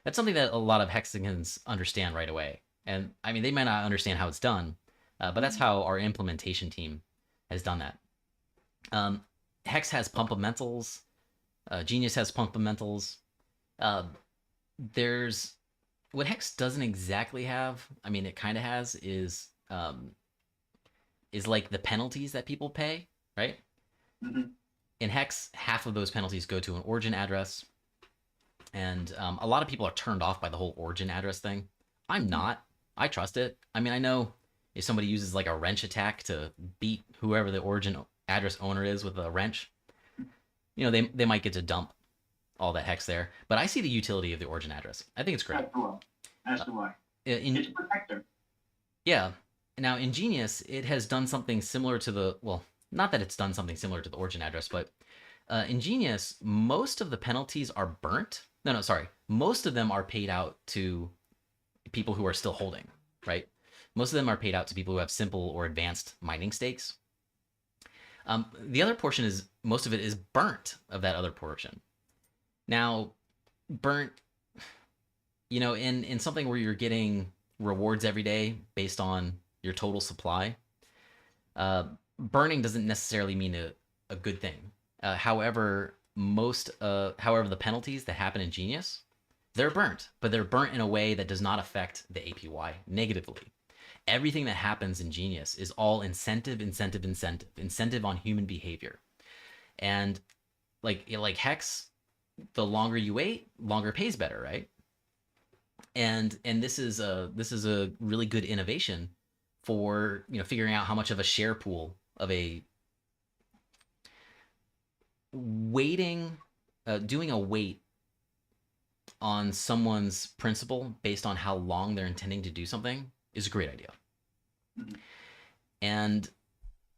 That's something that a lot of Hexagons understand right away. And I mean, they might not understand how it's done, but that's how our implementation team has done that. Hex has pumpamentals. Genius has pumpamentals. There's what Hex doesn't exactly have. I mean, it kind of has is like the penalties that people pay, right? Mm-hmm. In Hex, half of those penalties go to an origin address, and a lot of people are turned off by the whole origin address thing. I'm not. I trust it. I mean, I know if somebody uses like a wrench attack to beat whoever the origin address owner is with a wrench, they might get to dump all that Hex there. But I see the utility of the origin address. I think it's great. That's the why. It's a protector. Yeah. Now, in Genius, it has done something similar to the, well, not that it's done something similar to the origin address, but in Genius, most of the penalties are burnt. No, sorry. Most of them are paid out to people who are still holding, right? Most of them are paid out to people who have simple or advanced mining stakes. The other portion is, most of it is burnt of that other portion. Now, burnt, in something where you're getting rewards every day based on your total supply, burning doesn't necessarily mean a good thing. However, the penalties that happen in Genius, they're burnt, but they're burnt in a way that does not affect the APY negatively. Everything that happens in Genius is all incentive on human behavior. And like Hex, the longer you wait, longer pays better, right? And this is a really good innovation for, you know, figuring out how much of a share pool of a waiting, doing a wait on someone's principle based on how long they're intending to do something is a great idea. Mhm. And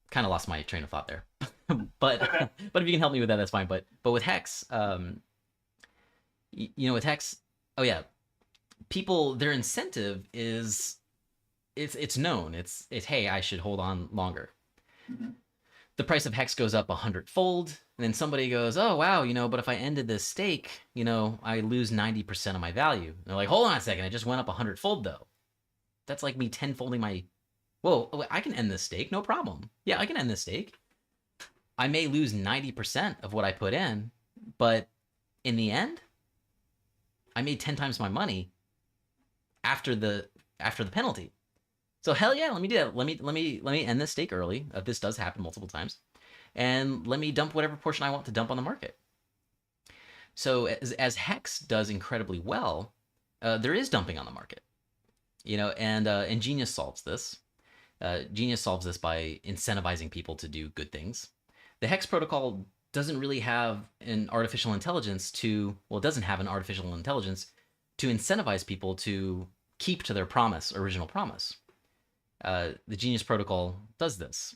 kind of lost my train of thought there, but Okay. but if you can help me with that, that's fine. But with Hex, you know, with Hex, oh yeah, people, their incentive is, it's known. It's hey, I should hold on longer. Mhm. The price of Hex goes up 100-fold, and then somebody goes, oh wow, you know, but if I ended this stake, you know, I lose 90% of my value. And they're like, hold on a second, it just went up 100-fold though. That's like me 10-folding my. Whoa, I can end this stake, no problem. Yeah, I can end this stake. I may lose 90% of what I put in, but in the end, I made 10 times my money after the penalty. So hell yeah, let me do that. Let me end this stake early. This does happen multiple times, and let me dump whatever portion I want to dump on the market. So as Hex does incredibly well, there is dumping on the market, you know, and Genius solves this. Genius solves this by incentivizing people to do good things. The Hex protocol doesn't really have an artificial intelligence to, well, it doesn't have an artificial intelligence to incentivize people to keep to their original promise. The Genius protocol does this.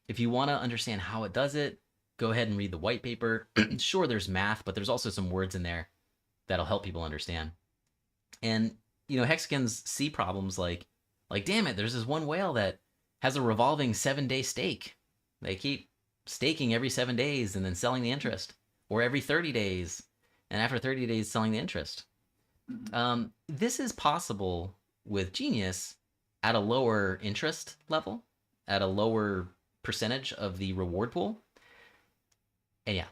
If you want to understand how it does it, go ahead and read the white paper. Sure, there's math, but there's also some words in there that'll help people understand. And, you know, Hexagons see problems like, damn it, there's this one whale that has a revolving 7-day stake. They keep staking every 7 days and then selling the interest, or every 30 days, and after 30 days selling the interest. This is possible with Genius at a lower interest level, at a lower percentage of the reward pool. And yeah,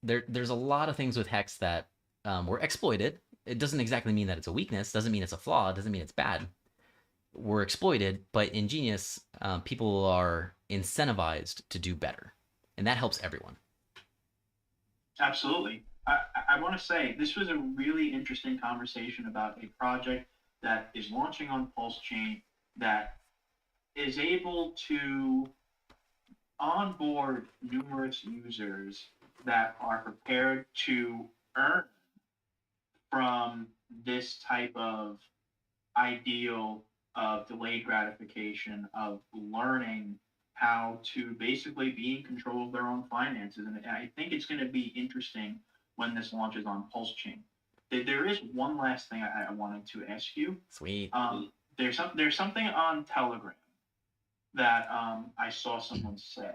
there's a lot of things with Hex that were exploited. It doesn't exactly mean that it's a weakness, doesn't mean it's a flaw, doesn't mean it's bad. Were exploited, but in Genius, people are incentivized to do better, and that helps everyone. Absolutely. I want to say this was a really interesting conversation about a project that is launching on PulseChain that is able to onboard numerous users that are prepared to earn from this type of ideal of delayed gratification, of learning how to basically be in control of their own finances. And I think it's going to be interesting when this launches on PulseChain. There is one last thing I wanted to ask you. Sweet. There's something on Telegram that I saw someone say,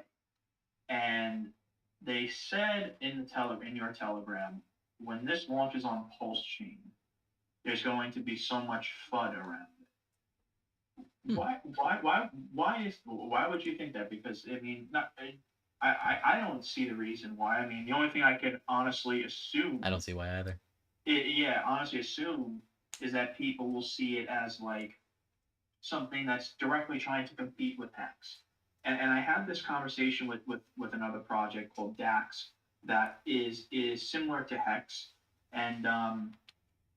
and they said in your Telegram, when this launches on PulseChain, there's going to be so much FUD around it. Why would you think that? Because I mean, I don't see the reason why. I mean, the only thing I could honestly assume. I don't see why either. Honestly assume is that people will see it as like something that's directly trying to compete with Hex. And I had this conversation with another project called Dax that is similar to Hex, and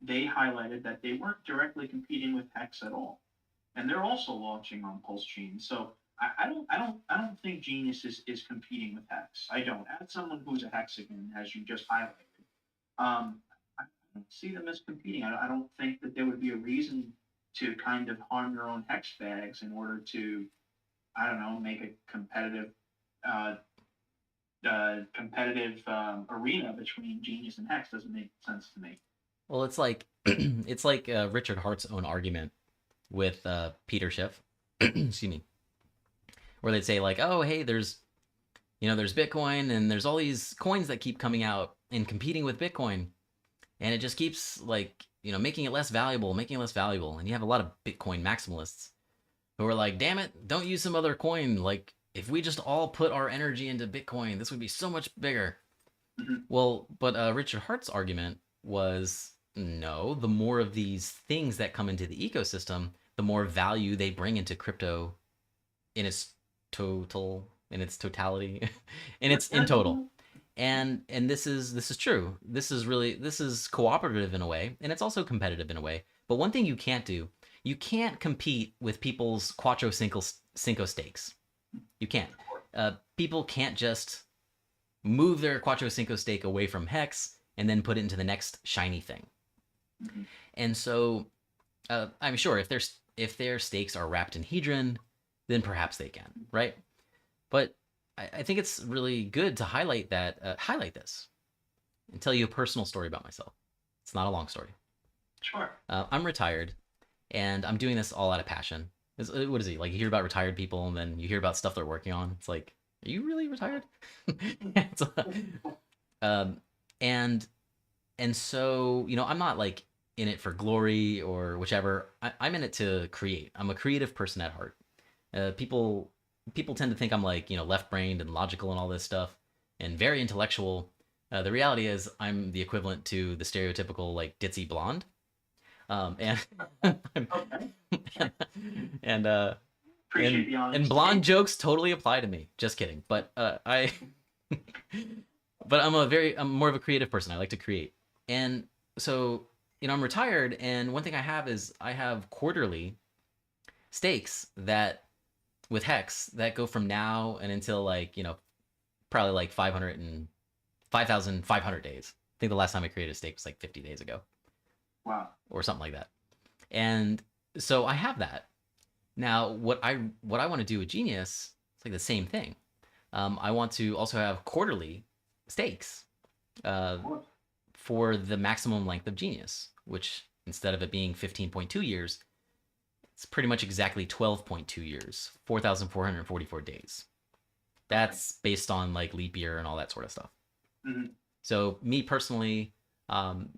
they highlighted that they weren't directly competing with Hex at all, and they're also launching on PulseChain. So I don't think Genius is competing with Hex. I don't. As someone who's a Hexagon, as you just highlighted, I don't see them as competing. I don't think that there would be a reason to kind of harm your own Hex bags in order to, I don't know, make a competitive arena between Genius and Hex. Doesn't make sense to me. Well, it's like it's like Richard Hart's own argument with Peter Schiff, excuse me, where they'd say like, oh, hey, there's Bitcoin and there's all these coins that keep coming out and competing with Bitcoin, and it just keeps like, making it less valuable, and you have a lot of Bitcoin maximalists who are like, damn it, don't use some other coin. Like, if we just all put our energy into Bitcoin, this would be so much bigger. Mm-hmm. Well, but Richard Hart's argument was, no, the more of these things that come into the ecosystem, the more value they bring into crypto in its totality, in total. And this is true. This is cooperative in a way, and it's also competitive in a way. But one thing you can't do, you can't compete with people's Quattro Cinco stakes. You can't. People can't just move their Quattro Cinco stake away from Hex and then put it into the next shiny thing. Mhm. And so I'm sure if their stakes are wrapped in Hedron, then perhaps they can, right? But I think it's really good to highlight this and tell you a personal story about myself. It's not a long story. Sure. I'm retired, and I'm doing this all out of passion. What is it? Like, you hear about retired people, and then you hear about stuff they're working on. It's like, are you really retired? um, and so, I'm not like in it for glory or whichever. I'm in it to create. I'm a creative person at heart. People tend to think I'm like, left-brained and logical and all this stuff and very intellectual. The reality is I'm the equivalent to the stereotypical like ditzy blonde. And and Appreciate the honesty. and blonde jokes totally apply to me. Just kidding. But but I'm more of a creative person. I like to create. And so, I'm retired, and one thing I have is I have quarterly stakes that with Hex that go from now and until like, probably like 5,500 days. I think the last time I created a stake was like 50 days ago. Wow. Or something like that. And so I have that. Now, what I want to do with Genius, it's like the same thing. I want to also have quarterly stakes for the maximum length of Genius, which instead of it being 15.2 years, it's pretty much exactly 12.2 years, 4,444 days. That's based on like leap year and all that sort of stuff. Mm-hmm. So me personally,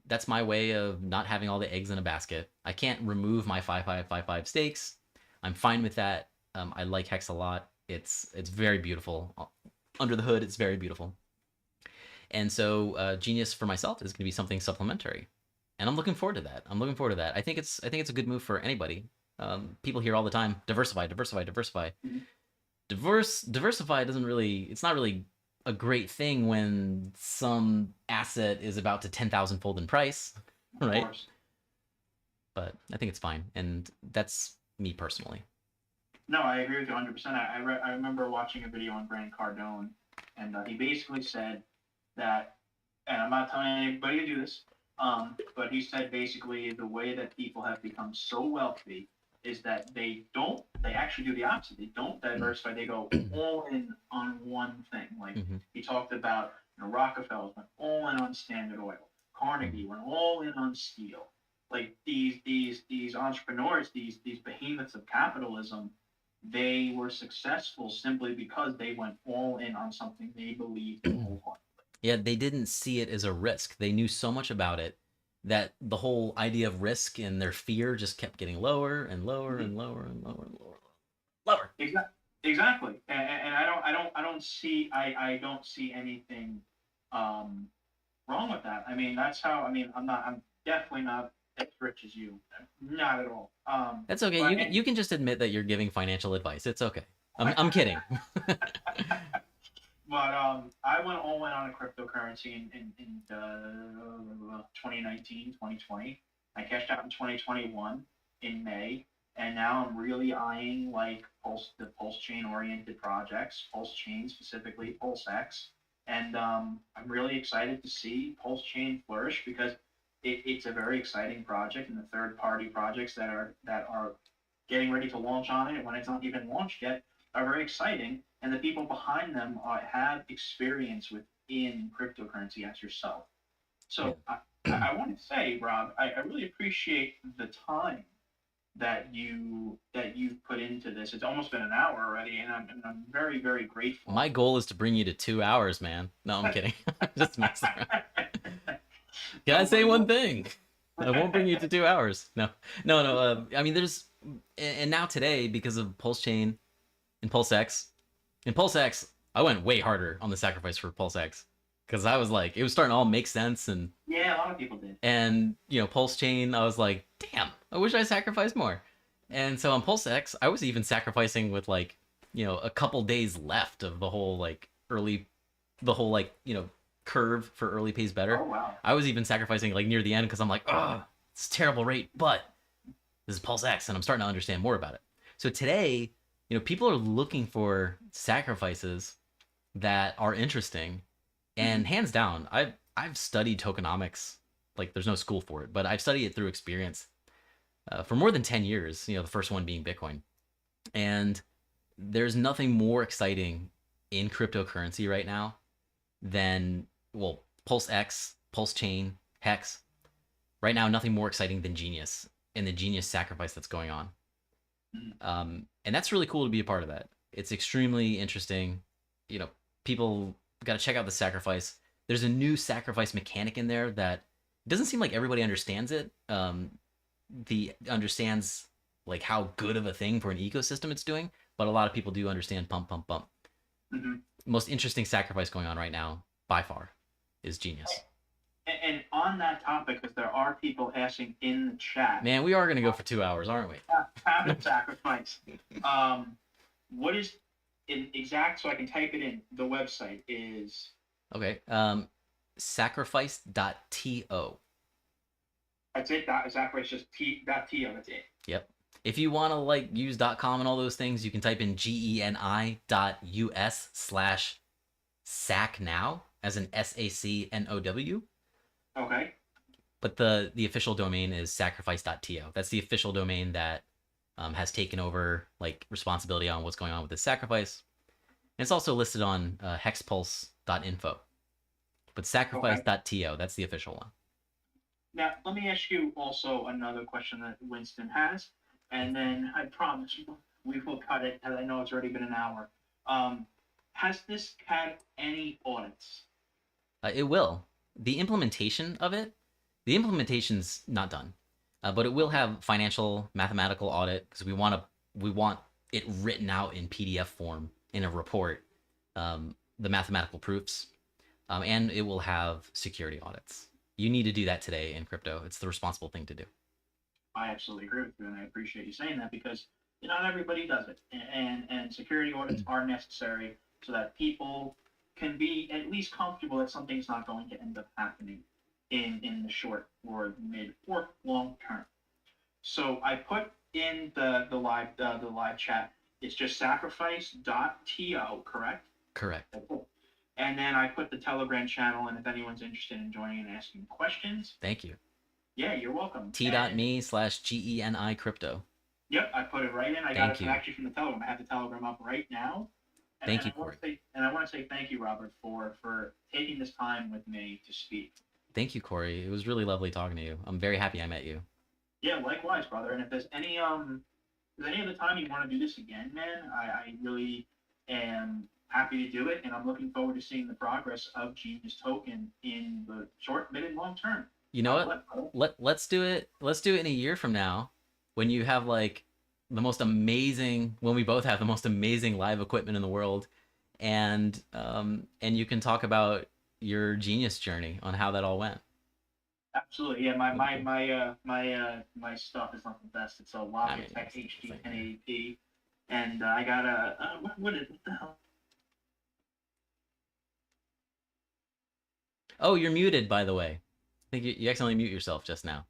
that's my way of not having all the eggs in a basket. I can't remove my 5555 stakes. I'm fine with that. I like Hex a lot. It's very beautiful. Under the hood, it's very beautiful. And so Genius for myself is going to be something supplementary, and I'm looking forward to that. I think it's a good move for anybody. People hear all the time, diversify. Mm-hmm. Diversify doesn't really. It's not really a great thing when some asset is about to 10,000 fold in price, right? But I think it's fine, and that's me personally. No, I agree with you 100%. I remember watching a video on Grant Cardone, and he basically said that, and I'm not telling anybody to do this, but he said basically the way that people have become so wealthy is that they actually do the opposite. They don't diversify. They go all in on one thing. Like he talked about, Rockefeller went all in on Standard Oil. Carnegie went all in on steel. Like these entrepreneurs, these behemoths of capitalism, they were successful simply because they went all in on something they believed in wholeheartedly. Yeah, they didn't see it as a risk. They knew so much about it that the whole idea of risk and their fear just kept getting lower and lower and lower and lower and lower. Exactly. And I don't see anything wrong with that. I mean, that's how. I mean, I'm definitely not as rich as you. Not at all. That's okay. You can just admit that you're giving financial advice. It's okay. I'm kidding. But I went all in on a cryptocurrency in 2019, 2020. I cashed out in 2021 in May, and now I'm really eyeing like the PulseChain oriented projects, PulseChain specifically, PulseX, and I'm really excited to see PulseChain flourish because it's a very exciting project, and the third-party projects that are getting ready to launch on it, when it's not even launched yet, are very exciting, and the people behind them have experience within cryptocurrency as yourself. So I want to say, Rob, I really appreciate the time that you put into this. It's almost been an hour already, and I'm very, very grateful. My goal is to bring you to 2 hours, man. No, I'm kidding. Just messing around. Can I say one thing? I won't bring you to 2 hours. No. I mean, and now today, because of PulseChain and PulseX, I went way harder on the sacrifice for PulseX because I was like, it was starting to all make sense, and yeah, a lot of people did. And PulseChain, I was like, damn, I wish I sacrificed more. And so on PulseX, I was even sacrificing with like, a couple days left of the whole like curve for early pays better. Oh wow. I was even sacrificing like near the end because I'm like, oh, it's a terrible rate, but this is PulseX, and I'm starting to understand more about it. So today, people are looking for sacrifices that are interesting, and hands down, I've studied tokenomics. Like, there's no school for it, but I've studied it through experience for more than 10 years. The first one being Bitcoin, and there's nothing more exciting in cryptocurrency right now than, well, PulseX, PulseChain, Hex. Right now, nothing more exciting than Genius and the Genius sacrifice that's going on. And that's really cool to be a part of that. It's extremely interesting. People got to check out the sacrifice. There's a new sacrifice mechanic in there that doesn't seem like everybody understands it. Understands like how good of a thing for an ecosystem it's doing, but a lot of people do understand pump, pump, pump. Most interesting sacrifice going on right now, by far, is Genius. And on that topic, because there are people asking in the chat. Man, we are going to go for 2 hours, aren't we? Habit sacrifice. What is in exact, so I can type it in, the website is... Okay. Sacrifice.to. That's it? Sacrifice just .to, that's it? Yep. If you want to like use .com and all those things, you can type in geni.us/sacnow, as in SACNOW. Okay. But the official domain is sacrifice.to. That's the official domain that has taken over like responsibility on what's going on with this sacrifice. And it's also listed on hexpulse.info. But sacrifice.to, that's the official one. Now, let me ask you also another question that Winston has, and then I promise we will cut it, as I know it's already been an hour. Has this had any audits? It will. The implementation's not done, but it will have financial, mathematical audit, because we want it written out in PDF form in a report, the mathematical proofs, and it will have security audits. You need to do that today in crypto. It's the responsible thing to do. I absolutely agree with you, and I appreciate you saying that, because not everybody does it, and security audits are necessary so that people can be at least comfortable that something's not going to end up happening in the short or mid or long term. So I put in the live chat. It's just sacrifice.to, correct? Correct. And then I put the Telegram channel, and if anyone's interested in joining and asking questions. Thank you. Yeah, you're welcome. T.me/GENI crypto. Yep, I put it right in. I got it actually from the Telegram. I have the Telegram up right now. Thank you, Corey. I want to say thank you, Robert, for taking this time with me to speak. Thank you, Corey. It was really lovely talking to you. I'm very happy I met you. Yeah, likewise, brother. And if there's any other time you want to do this again, man, I really am happy to do it, and I'm looking forward to seeing the progress of Genius Token in the short, mid, and long term. You know what? Let's do it. Let's do it in a year from now, when you have like when we both have the most amazing live equipment in the world, and you can talk about your Genius journey on how that all went. Absolutely, yeah. My stuff is not the best. It's a Logitech HD 1080p, and I got what the hell? Oh, you're muted, by the way. I think you accidentally mute yourself just now.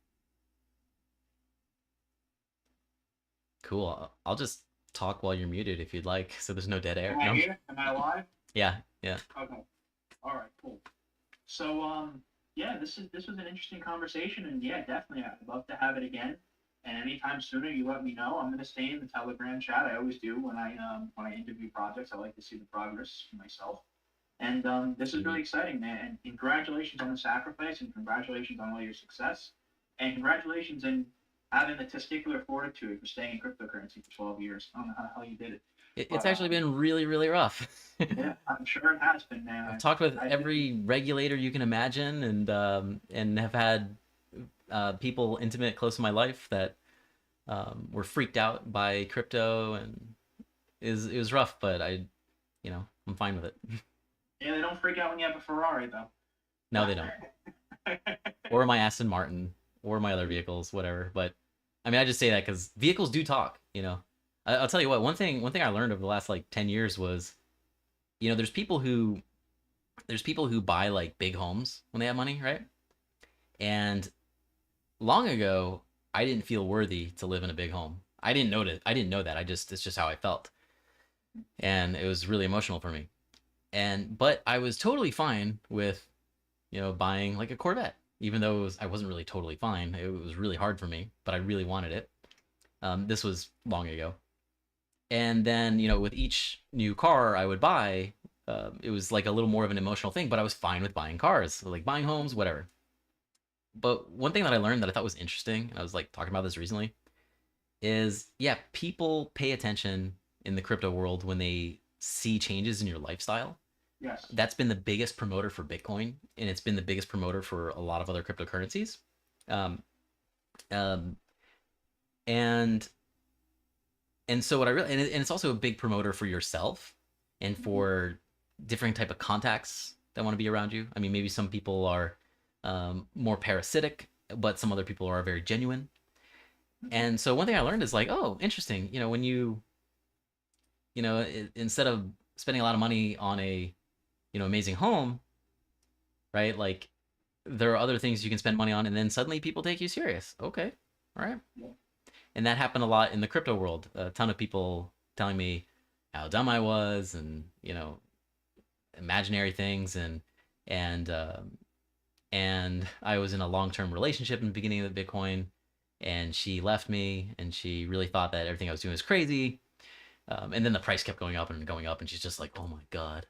Cool. I'll just talk while you're muted if you'd like, so there's no dead air. Am I here? Am I alive? Yeah. Okay. All right. Cool. So yeah, this was an interesting conversation, and yeah, definitely I'd love to have it again. And anytime sooner, you let me know. I'm gonna stay in the Telegram chat. I always do when I interview projects. I like to see the progress for myself. And this is really exciting, man. And congratulations on the sacrifice, and congratulations on all your success, and congratulations in having the testicular fortitude for staying in cryptocurrency for 12 years. I don't know how you did it. It's actually been really, really rough. Yeah, I'm sure it has been, man. I've talked with every regulator you can imagine, and have had people intimate, close to my life that were freaked out by crypto, and it was rough, but I'm fine with it. Yeah, they don't freak out when you have a Ferrari, though. No, they don't. Or my Aston Martin, or my other vehicles, whatever. But I mean, I just say that because vehicles do talk. I'll tell you what. One thing I learned over the last like 10 years was, there's people who there's people who buy like big homes when they have money, right? And long ago, I didn't feel worthy to live in a big home. I didn't know it. I didn't know that. It's just how I felt, and it was really emotional for me. But I was totally fine with, buying like a Corvette, even though I wasn't really totally fine. It was really hard for me, but I really wanted it. This was long ago. And then, with each new car I would buy, it was like a little more of an emotional thing, but I was fine with buying cars, like buying homes, whatever. But one thing that I learned that I thought was interesting, and I was like talking about this recently, is yeah, people pay attention in the crypto world when they see changes in your lifestyle. Yes. That's been the biggest promoter for Bitcoin, and it's been the biggest promoter for a lot of other cryptocurrencies. Um, um, and so what I really, and it's also a big promoter for yourself and for different type of contacts that want to be around you. I mean, maybe some people are more parasitic, but some other people are very genuine. And so one thing I learned is like, oh, interesting. When instead of spending a lot of money on a, amazing home, right? Like there are other things you can spend money on, and then suddenly people take you serious. Okay, all right. Yeah. And that happened a lot in the crypto world. A ton of people telling me how dumb I was, and imaginary things, and and I was in a long-term relationship in the beginning of the Bitcoin, and she left me, and she really thought that everything I was doing was crazy. And then the price kept going up and going up, and she's just like, "Oh my god!"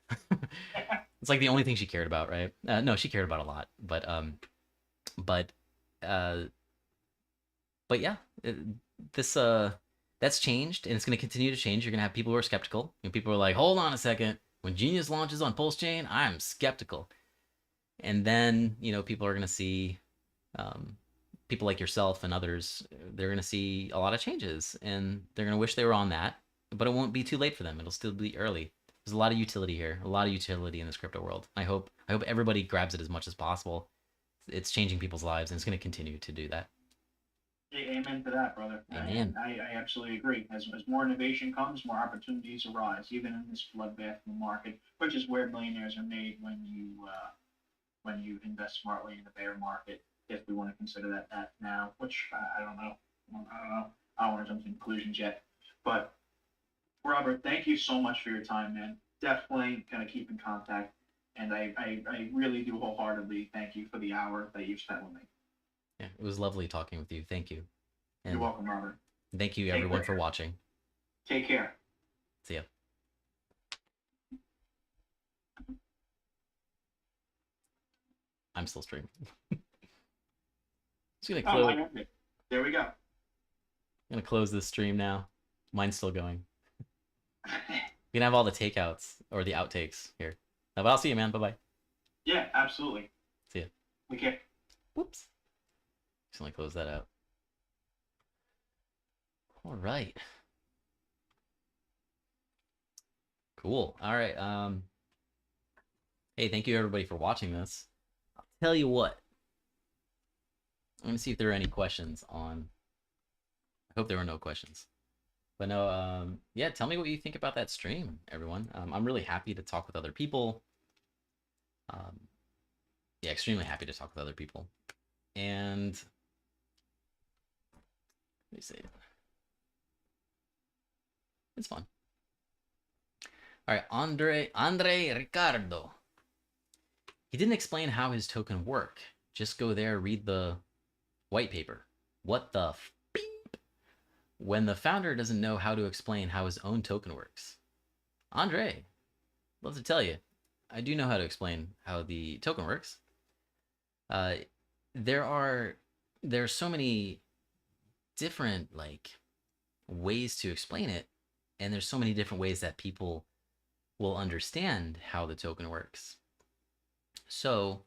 It's like the only thing she cared about, right? No, she cared about a lot, but uh, but yeah, this that's changed, and it's going to continue to change. You're going to have people who are skeptical, and people are like, "Hold on a second, when Genius launches on PulseChain, I'm skeptical." And then people are going to see people like yourself and others. They're going to see a lot of changes, and they're going to wish they were on that, but it won't be too late for them. It'll still be early. There's a lot of utility here, a lot of utility in this crypto world. I hope everybody grabs it as much as possible. It's changing people's lives, and it's going to continue to do that. Amen to that, brother. Amen. I absolutely agree. As more innovation comes, more opportunities arise, even in this bloodbath market, which is where millionaires are made when you invest smartly in the bear market. If we want to consider that now, which I don't know. I don't want to jump to conclusions yet. But Robert, thank you so much for your time, man. Definitely gonna keep in contact, and I really do wholeheartedly thank you for the hour that you've spent with me. Yeah, it was lovely talking with you. Thank you. And you're welcome, Robert. Thank you, everyone, for watching. Take care. See ya. I'm still streaming. Just gonna close. There we go. I'm gonna close this stream now. Mine's still going. We can have all the takeouts or the outtakes here. But I'll see you, man. Bye-bye. Yeah, absolutely. See ya. Okay. Whoops. Just gonna close that out. All right. Cool. All right. Hey, thank you everybody for watching this. I'll tell you what. I'm gonna see if there are any questions on. I hope there were no questions. But no, yeah, tell me what you think about that stream, everyone. I'm really happy to talk with other people. Yeah, extremely happy to talk with other people. And let me see. It's fun. All right, Andre Ricardo. He didn't explain how his token work. Just go there, read the white paper. What the beep? When the founder doesn't know how to explain how his own token works. Andre, love to tell you, I do know how to explain how the token works. There's so many different ways to explain it, and there's so many different ways that people will understand how the token works. So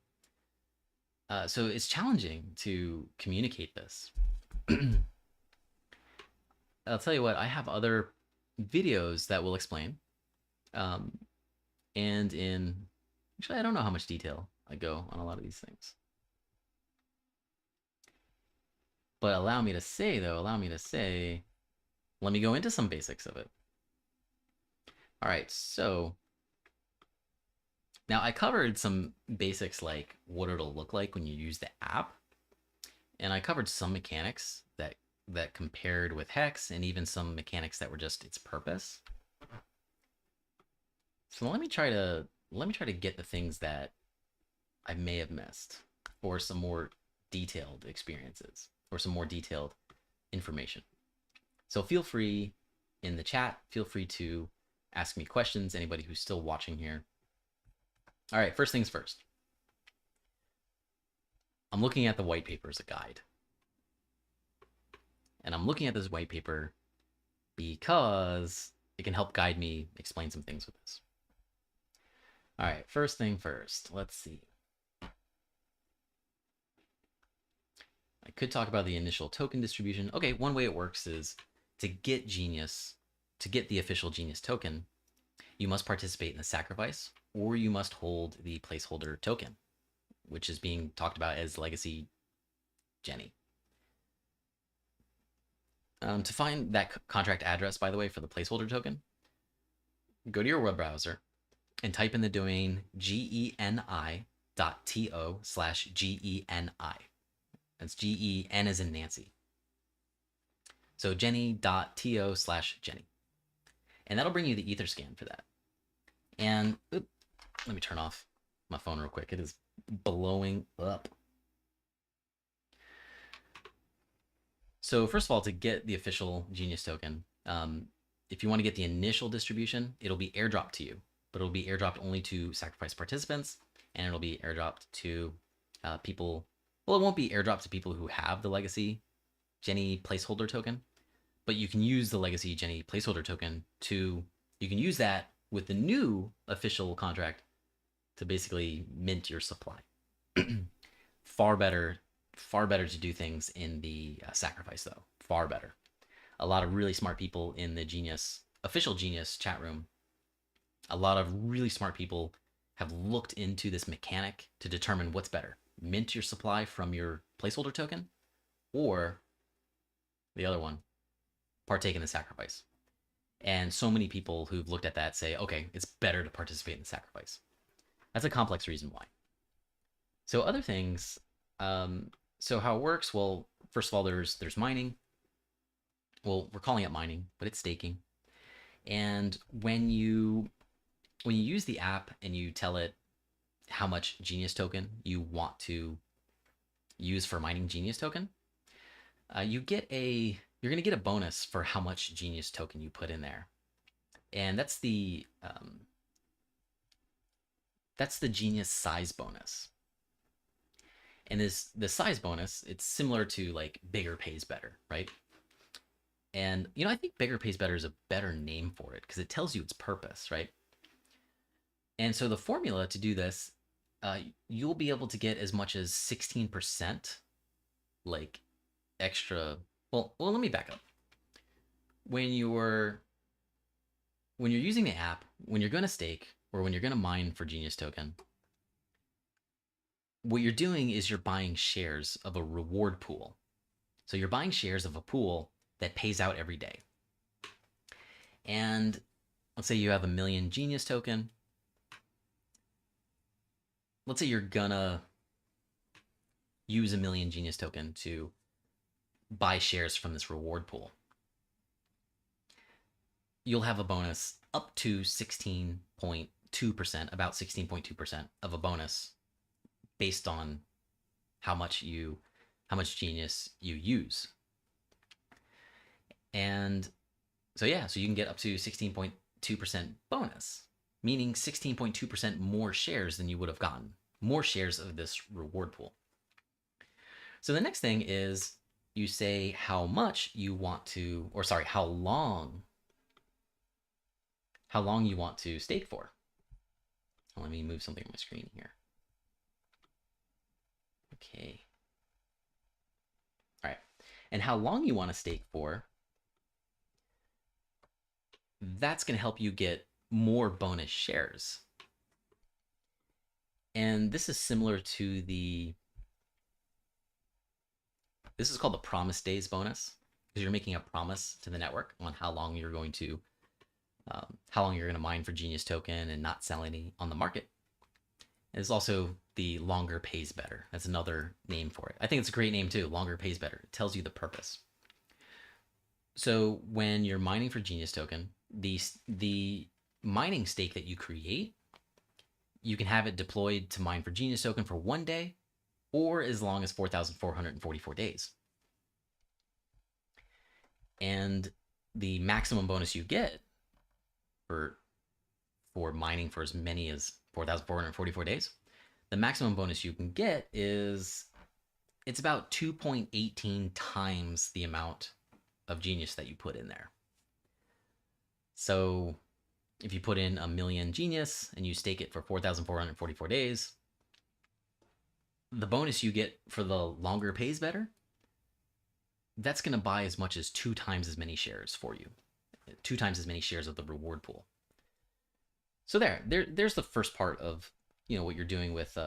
it's challenging to communicate this. I'll tell you what, I have other videos that will explain. And actually, I don't know how much detail I go on a lot of these things. But allow me to say, let me go into some basics of it. All right, so Now, I covered some basics like what it'll look like when you use the app, and I covered some mechanics that compared with Hex, and even some mechanics that were just its purpose. So let me try to get the things that I may have missed, or some more detailed experiences, or some more detailed information. So feel free in the chat, feel free to ask me questions, anybody who's still watching here. All right, first things first. I'm looking at the white paper as a guide. And I'm looking at this white paper because it can help guide me explain some things with this. All right, first thing first, let's see. I could talk about the initial token distribution. Okay, one way it works is to get the official Genius token, you must participate in the sacrifice, or you must hold the placeholder token, which is being talked about as Legacy Jenny. To find that contract address, by the way, for the placeholder token, go to your web browser and type in the domain geni.to/geni. That's GEN as in Nancy. So geni.to/Jenny. And that'll bring you the Etherscan for that. And let me turn off my phone real quick. It is blowing up. So first of all, to get the official Genius token, if you want to get the initial distribution, it'll be airdropped to you, but it'll be airdropped only to sacrifice participants, and it'll be airdropped to people. Well, it won't be airdropped to people who have the Legacy Jenny placeholder token, but you can use the Legacy Jenny placeholder token you can use that with the new official contract to basically mint your supply. Far better to do things in the sacrifice, though. Far better. A lot of really smart people in the official Genius chat room, a lot of really smart people have looked into this mechanic to determine what's better. Mint your supply from your placeholder token, or the other one, partake in the sacrifice. And so many people who've looked at that say, okay, it's better to participate in the sacrifice. That's a complex reason why. So other things, so how it works, well, first of all, there's mining. Well, we're calling it mining, but it's staking. And when you use the app and you tell it how much Genius token you want to use for mining Genius token, you're going to get a bonus for how much Genius token you put in there. And that's the Genius size bonus. And the size bonus, it's similar to like bigger pays better, right? And I think bigger pays better is a better name for it because it tells you its purpose, right? And so the formula to do this, you'll be able to get as much as 16% like extra. Well, let me back up. When you're using the app, when you're going to stake or when you're going to mine for Genius token, what you're doing is you're buying shares of a reward pool. So you're buying shares of a pool that pays out every day. And let's say you have 1 million Genius token. Let's say you're gonna use 1 million Genius token to buy shares from this reward pool. You'll have a bonus up to 16.2%, about 16.2% of a bonus based on how much Genius you use. And so yeah, so you can get up to 16.2% bonus, meaning 16.2% more shares than you would have gotten, more shares of this reward pool. So the next thing is you say how much you want to, or sorry, how long you want to stake for. Let me move something on my screen here. Okay. All right. And how long you want to stake for, that's going to help you get more bonus shares. And this is similar to this is called the promise days bonus, because you're making a promise to the network on how long you're going to mine for Genius token and not sell any on the market. It's also the longer pays better. That's another name for it. I think it's a great name too. Longer pays better. It tells you the purpose. So when you're mining for Genius token, the mining stake that you create, you can have it deployed to mine for Genius token for 1 day or as long as 4,444 days. And the maximum bonus you get for mining for as many as 4,444 days, the maximum bonus you can get is, it's about 2.18 times the amount of Genius that you put in there. So if you put in 1 million Genius and you stake it for 4,444 days, the bonus you get for the longer pays better, that's going to buy as much as 2 times as many shares for you, 2 times as many shares of the reward pool. So there's the first part of, you know, what you're doing with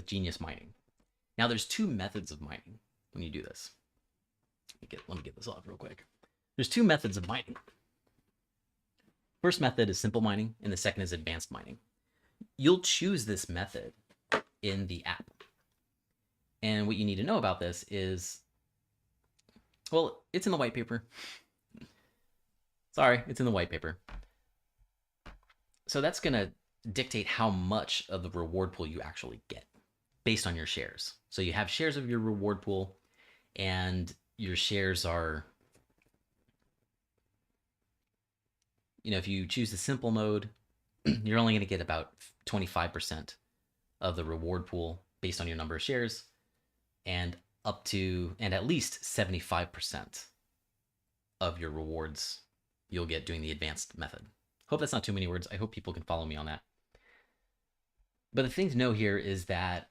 Genius mining. Now there's 2 methods of mining when you do this. Let me get this off real quick. There's 2 methods of mining. First method is simple mining, and the second is advanced mining. You'll choose this method in the app. And what you need to know about this is, well, it's in the white paper. Sorry, it's in the white paper. So that's going to dictate how much of the reward pool you actually get based on your shares. So you have shares of your reward pool, and your shares are, you know, if you choose the simple mode, you're only going to get about 25% of the reward pool based on your number of shares, and at least 75% of your rewards you'll get doing the advanced method. Hope that's not too many words. I hope people can follow me on that. But the thing to know here is that,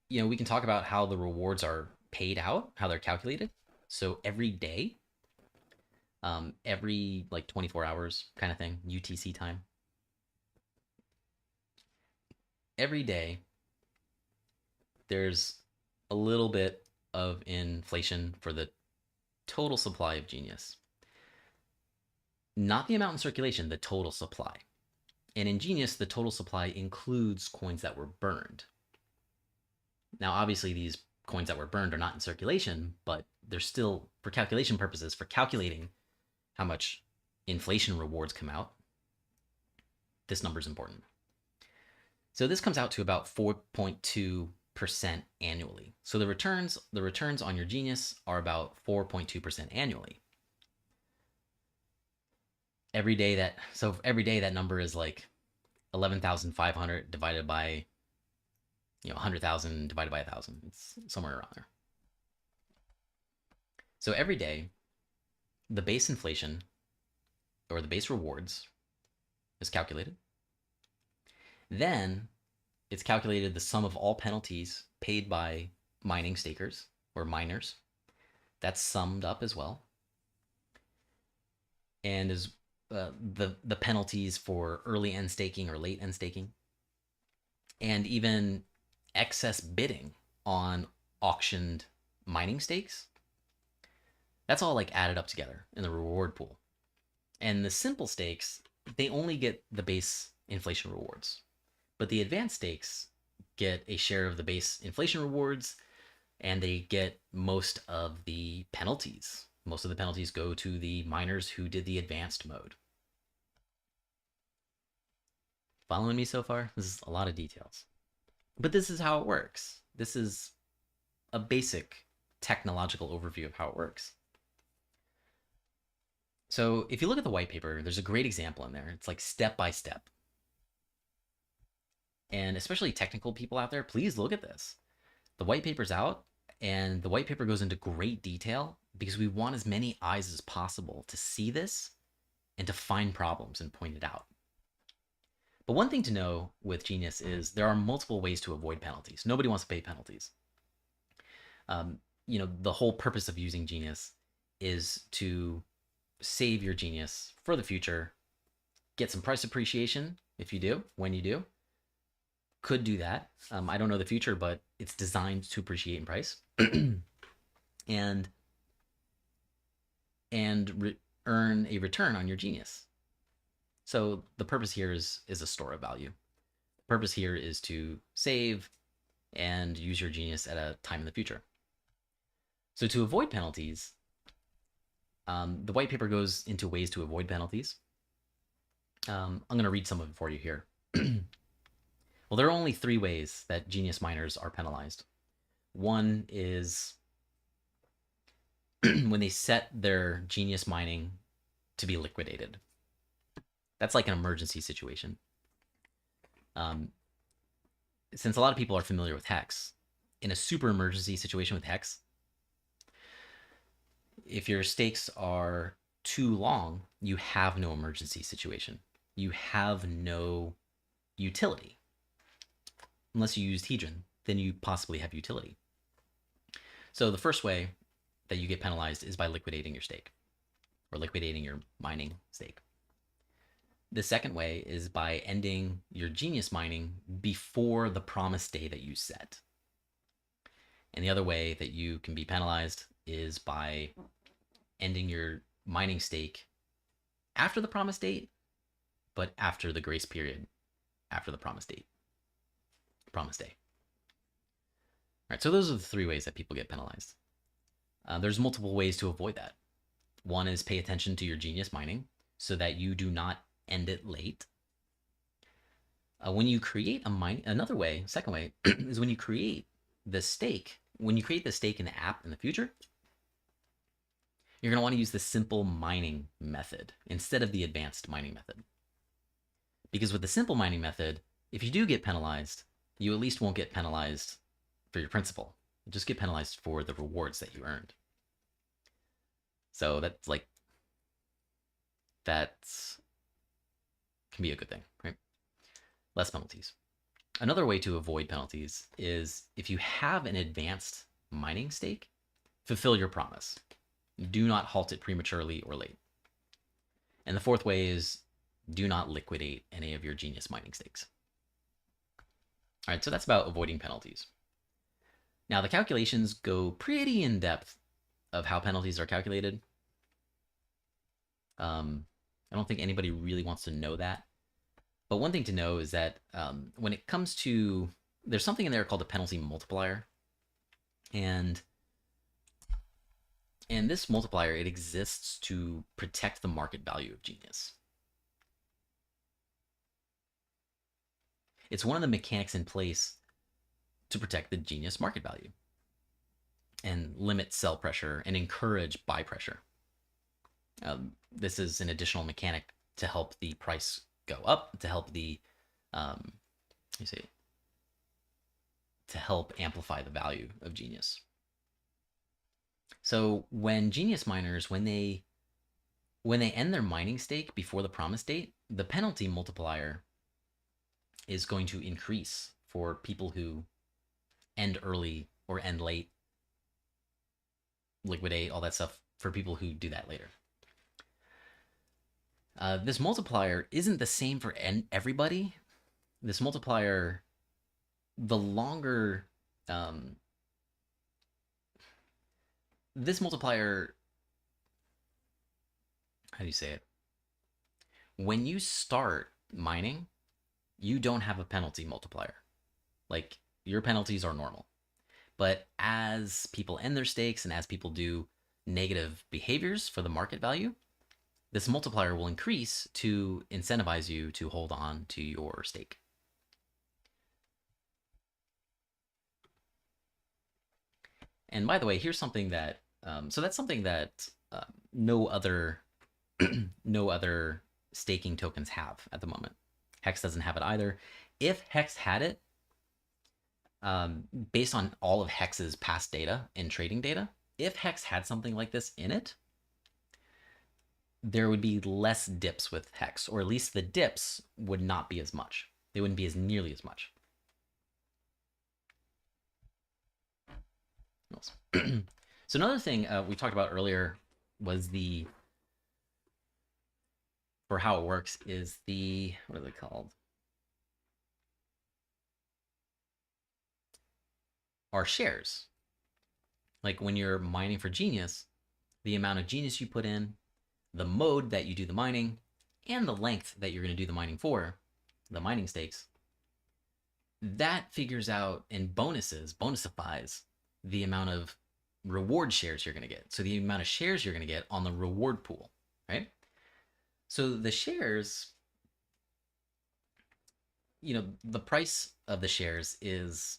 you know, we can talk about how the rewards are paid out, how they're calculated. So every day, every like 24 hours kind of thing, UTC time, every day there's a little bit of inflation for the total supply of Genius. Not the amount in circulation, the total supply. And in Genius, the total supply includes coins that were burned. Now, obviously, these coins that were burned are not in circulation, but they're still, for calculation purposes, for calculating how much inflation rewards come out, this number is important. So this comes out to about 4.2% annually. So the returns on your Genius are about 4.2% annually. Every day that number is like 11,500 divided by, 100,000 divided by 1,000. It's somewhere around there. So every day, the base inflation or the base rewards is calculated. Then it's calculated the sum of all penalties paid by mining stakers or miners. That's summed up as well. And is the penalties for early end staking or late end staking, and even excess bidding on auctioned mining stakes. That's all like added up together in the reward pool. And the simple stakes, they only get the base inflation rewards, but the advanced stakes get a share of the base inflation rewards, and they get most of the penalties. Most of the penalties go to the miners who did the advanced mode. Following me so far? This is a lot of details. But this is how it works. This is a basic technological overview of how it works. So if you look at the white paper, there's a great example in there. It's like step by step. And especially technical people out there, please look at this. The white paper's out, and the white paper goes into great detail because we want as many eyes as possible to see this and to find problems and point it out. But one thing to know with Genius is there are multiple ways to avoid penalties. Nobody wants to pay penalties. The whole purpose of using Genius is to save your Genius for the future, get some price appreciation if you do, when you do. Could do that. I don't know the future, but it's designed to appreciate in price. and earn a return on your Genius. So the purpose here is a store of value. The purpose here is to save and use your genius at a time in the future. So to avoid penalties, the white paper goes into ways to avoid penalties. I'm going to read some of it for you here. Well, there are only 3 ways that genius miners are penalized. One is when they set their genius mining to be liquidated. That's like an emergency situation. Since a lot of people are familiar with Hex, in a super emergency situation with Hex, if your stakes are too long, you have no emergency situation. You have no utility. Unless you use Hedron, then you possibly have utility. So the first way that you get penalized is by liquidating your stake, or liquidating your mining stake. The second way is by ending your genius mining before the promised day that you set. And the other way that you can be penalized is by ending your mining stake after the promised date, but after the grace period after the promised day. All right, so those are the 3 ways that people get penalized. There's multiple ways to avoid that. One is pay attention to your genius mining so that you do not end it late. When you create a mine, another way, second way, is when you create the stake. When you create the stake in the app in the future, you're going to want to use the simple mining method instead of the advanced mining method. Because with the simple mining method, if you do get penalized, you at least won't get penalized for your principal. You just get penalized for the rewards that you earned. So that's like, that can be a good thing, right? Less penalties. Another way to avoid penalties is if you have an advanced mining stake, fulfill your promise. Do not halt it prematurely or late. And the fourth way is do not liquidate any of your genius mining stakes. All right, so that's about avoiding penalties. Now the calculations go pretty in depth of how penalties are calculated. I don't think anybody really wants to know that. But one thing to know is that when it comes to, there's something in there called a penalty multiplier. And this multiplier, it exists to protect the market value of genius. It's one of the mechanics in place to protect the genius market value and limit sell pressure and encourage buy pressure. This is an additional mechanic to help the price go up, to help the, to help amplify the value of genius. So when genius miners, when they end their mining stake before the promise date, the penalty multiplier is going to increase for people who end early or end late, liquidate, all that stuff, for people who do that later. This multiplier isn't the same for everybody. This multiplier, the longer, this multiplier, how do you say it? When you start mining, you don't have a penalty multiplier. Like, your penalties are normal. But as people end their stakes and as people do negative behaviors for the market value, this multiplier will increase to incentivize you to hold on to your stake. And by the way, here's something that, so that's something that no other staking tokens have at the moment. Hex doesn't have it either. If Hex had it, based on all of Hex's past data and trading data, if Hex had something like this in it, there would be less dips with Hex, or at least the dips would not be as much. They wouldn't be as nearly as much. So another thing we talked about earlier was the, for how it works is the, what are they called? Are shares. Like when you're mining for genius, the amount of genius you put in, the mode that you do the mining, and the length that you're going to do the mining for, the mining stakes, that figures out and bonusifies the amount of reward shares you're going to get. So the amount of shares you're going to get on the reward pool, right? So the shares, the price of the shares is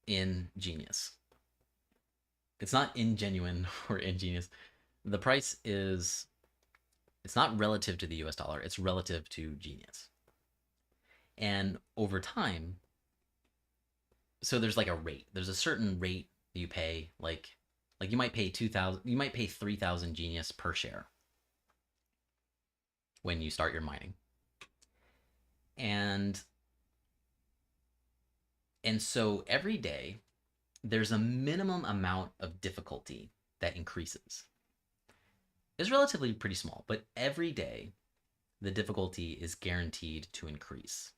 in Genius. It's not ingenuine or ingenious. The price is, it's not relative to the US dollar, it's relative to Genius. And over time, so there's like a rate. There's a certain rate you pay, like you might pay 3,000 Genius per share when you start your mining. And so every day there's a minimum amount of difficulty that increases. It's relatively pretty small, but every day the difficulty is guaranteed to increase.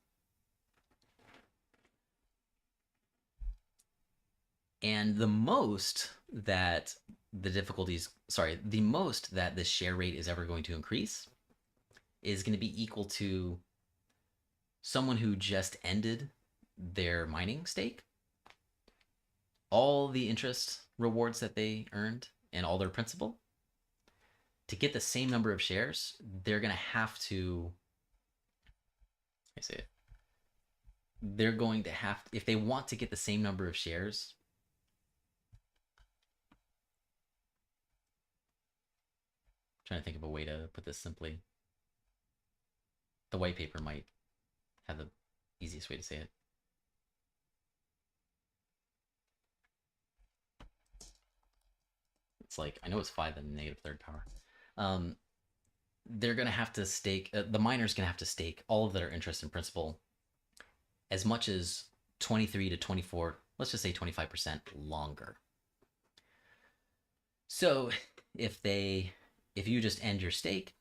And the most that the most that this share rate is ever going to increase is going to be equal to someone who just ended their mining stake, all the interest rewards that they earned and all their principal. To get the same number of shares, they're going to have to, they're going to have, if they want to get the same number of shares, I'm trying to think of a way to put this simply. The white paper might have the easiest way to say it. It's like, I know it's 5 in the negative third power. They're going to have to stake, the miner's going to have to stake all of their interest and principal as much as 23 to 24, let's just say 25% longer. So if you just end your stake,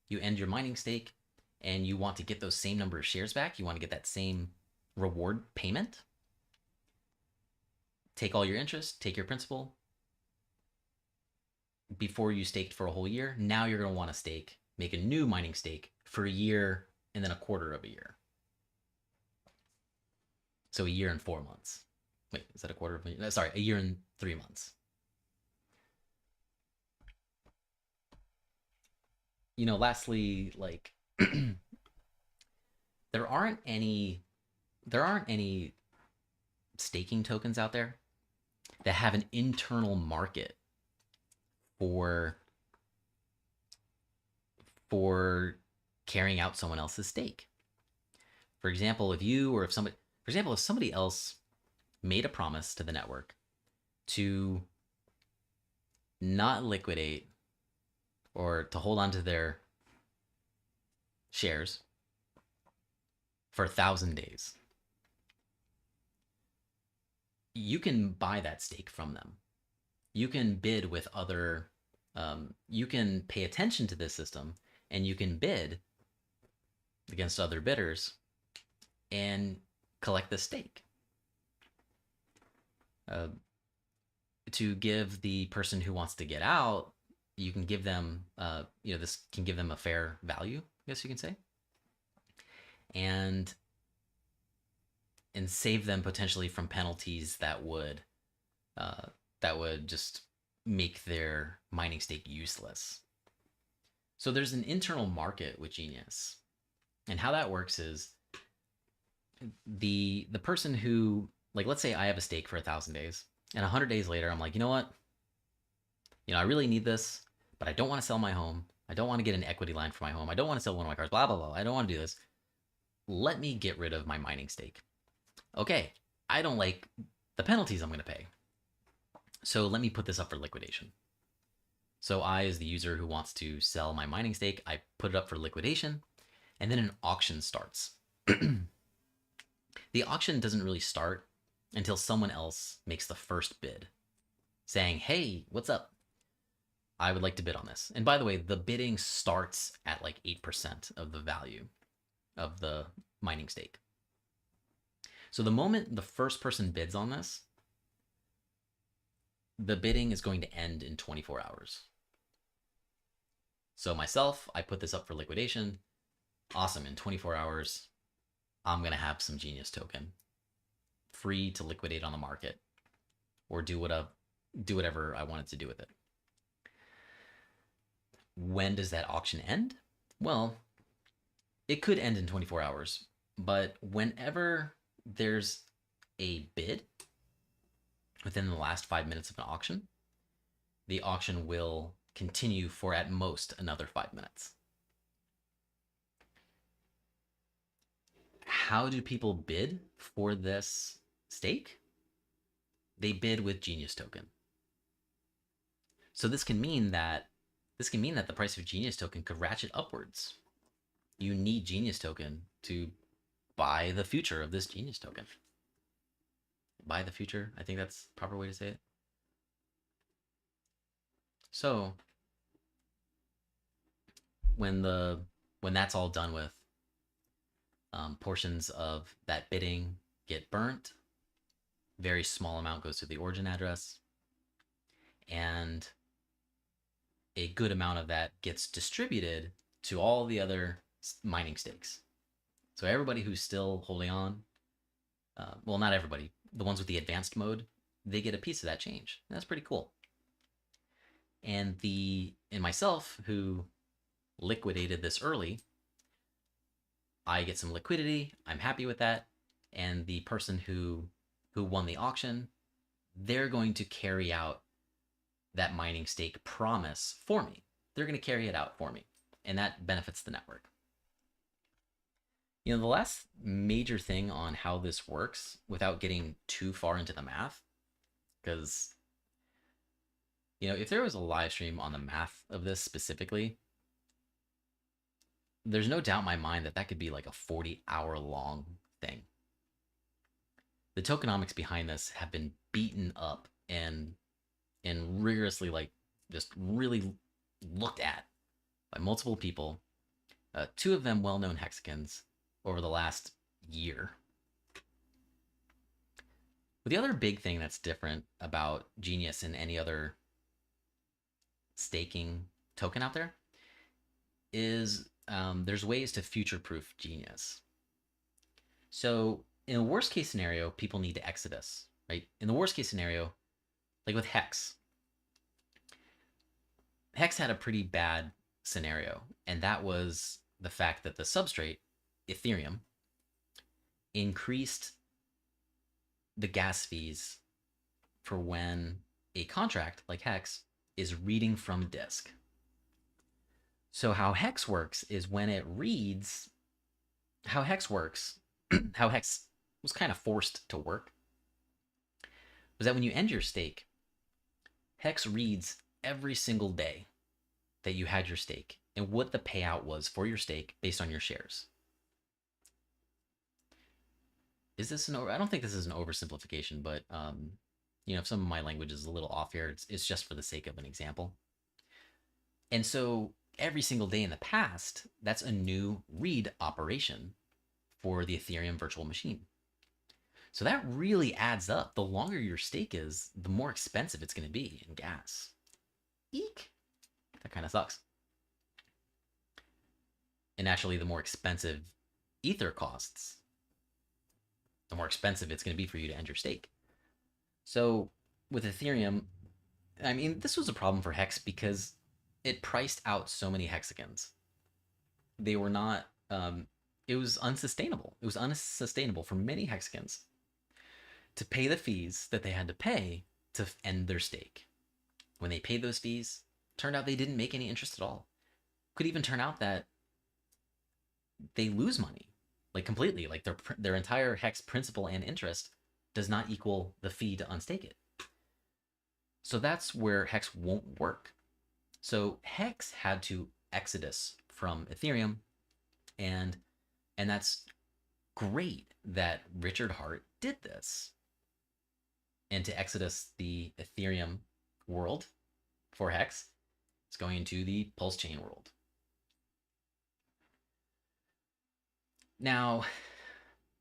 you end your mining stake, and you want to get those same number of shares back, you want to get that same reward payment, take all your interest, take your principal. Before you staked for a whole year, now you're going to want to stake, make a new mining stake for a year and then a quarter of a year. So a year and 4 months. Wait, is that a quarter of a year? Sorry, a year and 3 months. Lastly, like there aren't any staking tokens out there that have an internal market for carrying out someone else's stake. For example, if somebody else made a promise to the network to not liquidate or to hold on to their shares for 1,000 days, you can buy that stake from them. You can bid with other, you can pay attention to this system and you can bid against other bidders and collect the stake. To give the person who wants to get out, you can give them, this can give them a fair value, I guess you can say, and save them potentially from penalties that would just make their mining stake useless. So there's an internal market with Genius, and how that works is the person who, like, let's say I have a stake for 1,000 days, and 100 days later, I'm like, you know what? I really need this, but I don't want to sell my home. I don't want to get an equity line for my home. I don't want to sell one of my cars, blah, blah, blah. I don't want to do this. Let me get rid of my mining stake. Okay, I don't like the penalties I'm going to pay. So let me put this up for liquidation. So I, as the user who wants to sell my mining stake, I put it up for liquidation, and then an auction starts. The auction doesn't really start until someone else makes the first bid, saying, hey, what's up? I would like to bid on this. And by the way, the bidding starts at like 8% of the value of the mining stake. So the moment the first person bids on this, the bidding is going to end in 24 hours. So myself, I put this up for liquidation. Awesome. In 24 hours, I'm going to have some Genius token free to liquidate on the market or do whatever I wanted to do with it. When does that auction end? Well, it could end in 24 hours, but whenever there's a bid within the last 5 minutes of an auction, the auction will continue for at most another 5 minutes. How do people bid for this stake? They bid with Genius token. So this can mean that the price of Genius token could ratchet upwards. You need Genius token to buy the future of this Genius token. Buy the future, I think that's the proper way to say it. So when that's all done with, portions of that bidding get burnt. Very small amount goes to the origin address, and a good amount of that gets distributed to all the other mining stakes. So everybody who's still holding on, well, not everybody, the ones with the advanced mode, they get a piece of that change. That's pretty cool. And myself, who liquidated this early, I get some liquidity. I'm happy with that. And the person who won the auction, they're going to carry out that mining stake promise for me. They're going to carry it out for me. And that benefits the network. The last major thing on how this works, without getting too far into the math, because, if there was a live stream on the math of this specifically, there's no doubt in my mind that could be like a 40-hour long thing. The tokenomics behind this have been beaten up and rigorously, just really looked at by multiple people, 2 of them well-known hexagons, over the last year. But the other big thing that's different about Genius and any other staking token out there is there's ways to future-proof Genius. So in the worst case scenario, people need to exodus, right? In the worst case scenario, like with Hex had a pretty bad scenario, and that was the fact that the substrate, Ethereum, increased the gas fees for when a contract like Hex is reading from disk. So how Hex works is when it reads, how Hex works, how Hex was kind of forced to work, was that when you end your stake, Hex reads every single day that you had your stake and what the payout was for your stake based on your shares. Is this I don't think this is an oversimplification, but if some of my language is a little off here, it's just for the sake of an example. And so every single day in the past, that's a new read operation for the Ethereum virtual machine. So that really adds up. The longer your stake is, the more expensive it's going to be in gas. Eek. That kind of sucks. And naturally, the more expensive Ether costs, the more expensive it's going to be for you to end your stake. So with Ethereum, this was a problem for Hex because it priced out so many hexagons. They were not, it was unsustainable. It was unsustainable for many hexagons to pay the fees that they had to pay to end their stake. When they paid those fees, turned out they didn't make any interest at all. Could even turn out that they lose money, completely. Their entire Hex principal and interest does not equal the fee to unstake it. So that's where Hex won't work. So Hex had to exodus from Ethereum, and that's great that Richard Hart did this. And to exodus the Ethereum world for Hex, it's going into the PulseChain world. Now,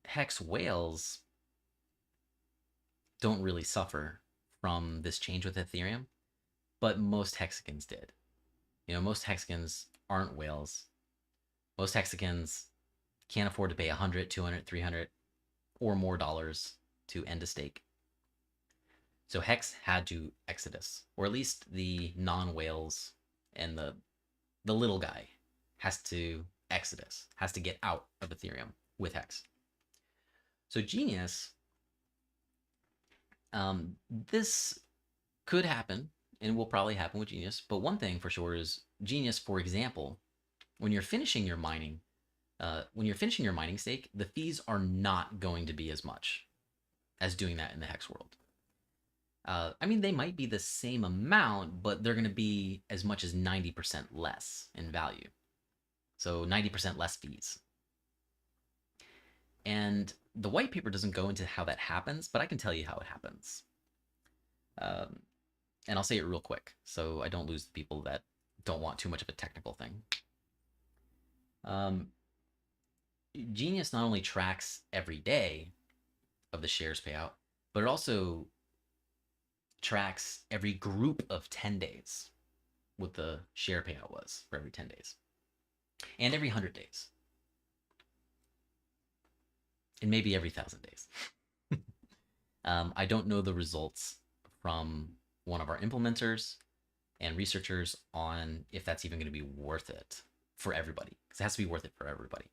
Hex whales don't really suffer from this change with Ethereum, but most hexagons did. You know, most Hexicans aren't whales. Most Hexicans can't afford to pay 100, 200, 300 or more dollars to end a stake. So Hex had to exodus, or at least the non-whales and the little guy has to exodus, has to get out of Ethereum with Hex. So Genius, this could happen and will probably happen with Genius. But one thing for sure is Genius, for example, when you're finishing your mining, stake, the fees are not going to be as much as doing that in the Hex world. I mean, they might be the same amount, but they're going to be as much as 90% less in value. So 90% less fees. And the white paper doesn't go into how that happens, but I can tell you how it happens. And I'll say it real quick so I don't lose the people that don't want too much of a technical thing. Genius not only tracks every day of the shares payout, but it also tracks every group of 10 days what the share payout was for every 10 days and every 100 days and maybe every 1,000 days. I don't know the results from one of our implementers and researchers on if that's even going to be worth it for everybody, because it has to be worth it for everybody.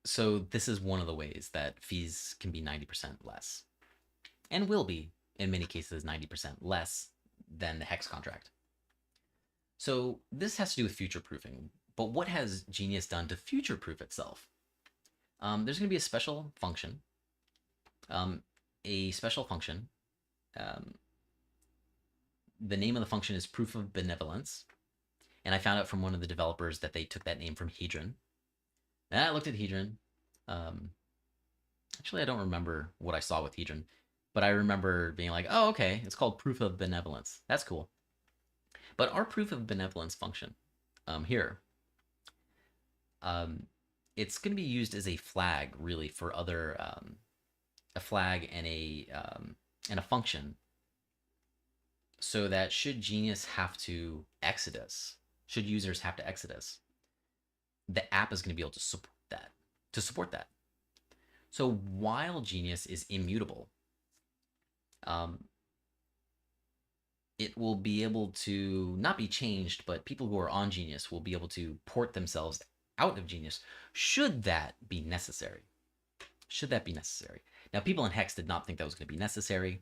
So this is one of the ways that fees can be 90% less, and will be, in many cases, 90% less than the Hex contract. So this has to do with future-proofing. But what has Genius done to future-proof itself? There's going to be a special function. The name of the function is Proof of Benevolence. And I found out from one of the developers that they took that name from Hedron. And I looked at Hedron. Actually, I don't remember what I saw with Hedron, but I remember being like, oh, okay, it's called Proof of Benevolence. That's cool. But our Proof of Benevolence function here, it's going to be used as a flag, really, for other, a flag and a function, so that should Genius have to exodus, should users have to exodus, the app is going to be able to support that. So while Genius is immutable, it will be able to not be changed, but people who are on Genius will be able to port themselves out of Genius should that be necessary. Now, people in Hex did not think that was going to be necessary.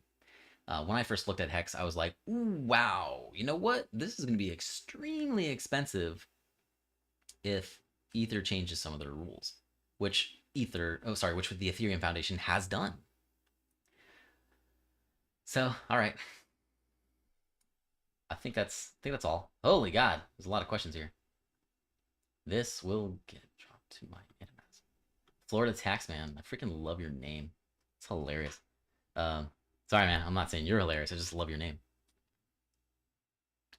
When I first looked at Hex, I was like, ooh, wow, you know what? This is going to be extremely expensive if Ether changes some of their rules, which the Ethereum Foundation has done. So, all right. I think that's all. Holy God, there's a lot of questions here. This will get dropped to my MetaMask. Florida Taxman, I freaking love your name. It's hilarious. Sorry, man, I'm not saying you're hilarious. I just love your name.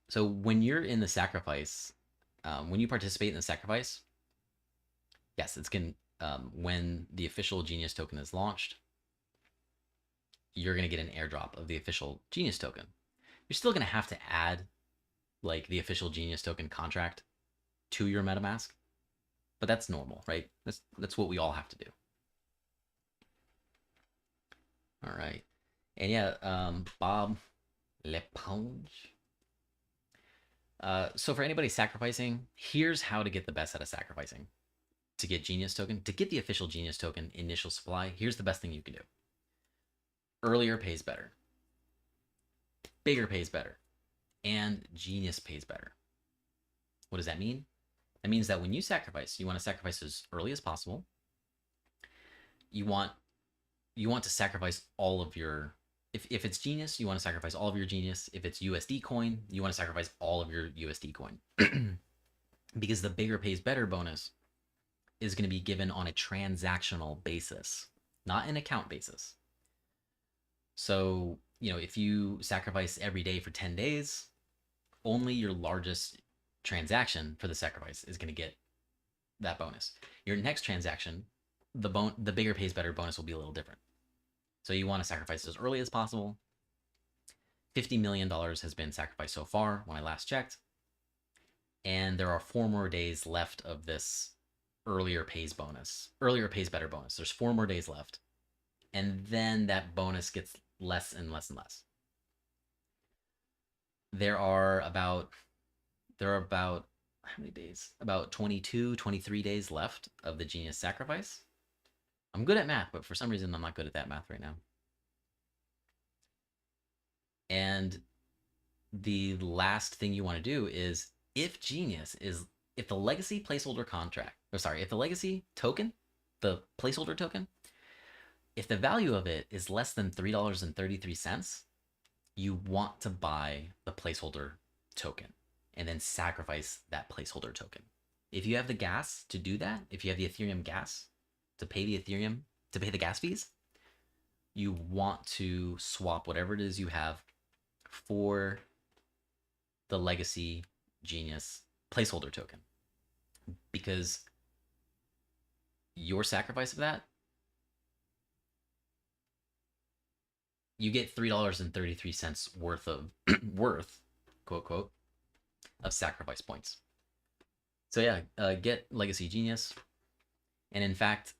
So when you're in the sacrifice, when you participate in the sacrifice, yes, it's going when the official Genius token is launched, you're going to get an airdrop of the official Genius token. You're still going to have to add like the official Genius token contract to your MetaMask, but that's normal, right? That's what we all have to do. All right. And yeah, Bob Leponge. So for anybody sacrificing, here's how to get the best out of sacrificing. To get Genius token, to get the official Genius token initial supply, here's the best thing you can do. Earlier pays better. Bigger pays better. And Genius pays better. What does that mean? That means that when you sacrifice, you want to sacrifice as early as possible. You want to sacrifice all of your, if it's Genius, you want to sacrifice all of your Genius. If it's USD coin, you want to sacrifice all of your USD coin. Because the bigger pays better bonus is going to be given on a transactional basis, not an account basis. So, you know, if you sacrifice every day for 10 days, only your largest transaction for the sacrifice is going to get that bonus. Your next transaction, the bigger pays better bonus will be a little different. So you want to sacrifice as early as possible. $50 million has been sacrificed so far when I last checked. And there are 4 more days left of this earlier pays better bonus. There's 4 more days left. And then that bonus gets less and less and less. There are about how many days? About 22, 23 days left of the Genius sacrifice. I'm good at math, but for some reason I'm not good at that math right now. And the last thing you want to do is if the legacy placeholder contract, if the legacy token, the placeholder token, if the value of it is less than $3.33, you want to buy the placeholder token and then sacrifice that placeholder token. If you have the gas to do that, if you have the Ethereum gas to pay the gas fees, you want to swap whatever it is you have for the legacy Genius placeholder token, because your sacrifice of that, you get $3.33 worth of quote quote of sacrifice points. So yeah, get Legacy Genius. And in fact,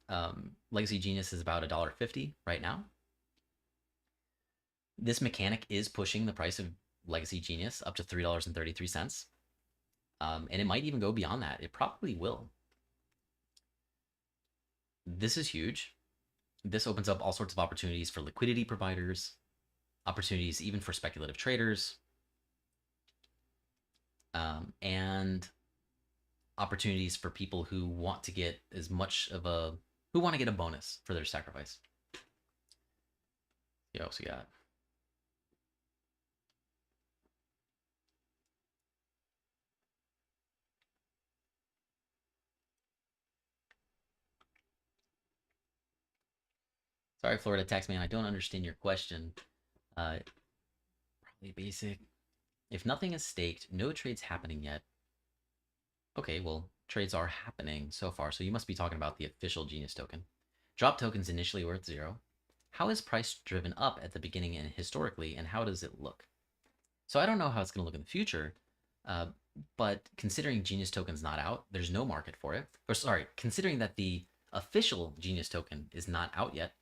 Legacy Genius is about $1.50 right now. This mechanic is pushing the price of Legacy Genius up to $3.33. And it might even go beyond that. It probably will. This is huge. This opens up all sorts of opportunities for liquidity providers, opportunities even for speculative traders, and opportunities for people who want to get a bonus for their sacrifice. You also got sorry, Florida Tax Man, I don't understand your question. Probably basic. If nothing is staked, no trades happening yet. Okay, well, trades are happening so far, so you must be talking about the official Genius token. Drop token's initially worth 0. How is price driven up at the beginning and historically, and how does it look? So I don't know how it's going to look in the future, but considering Genius token's not out, there's no market for it. Or sorry, considering that the official Genius token is not out yet,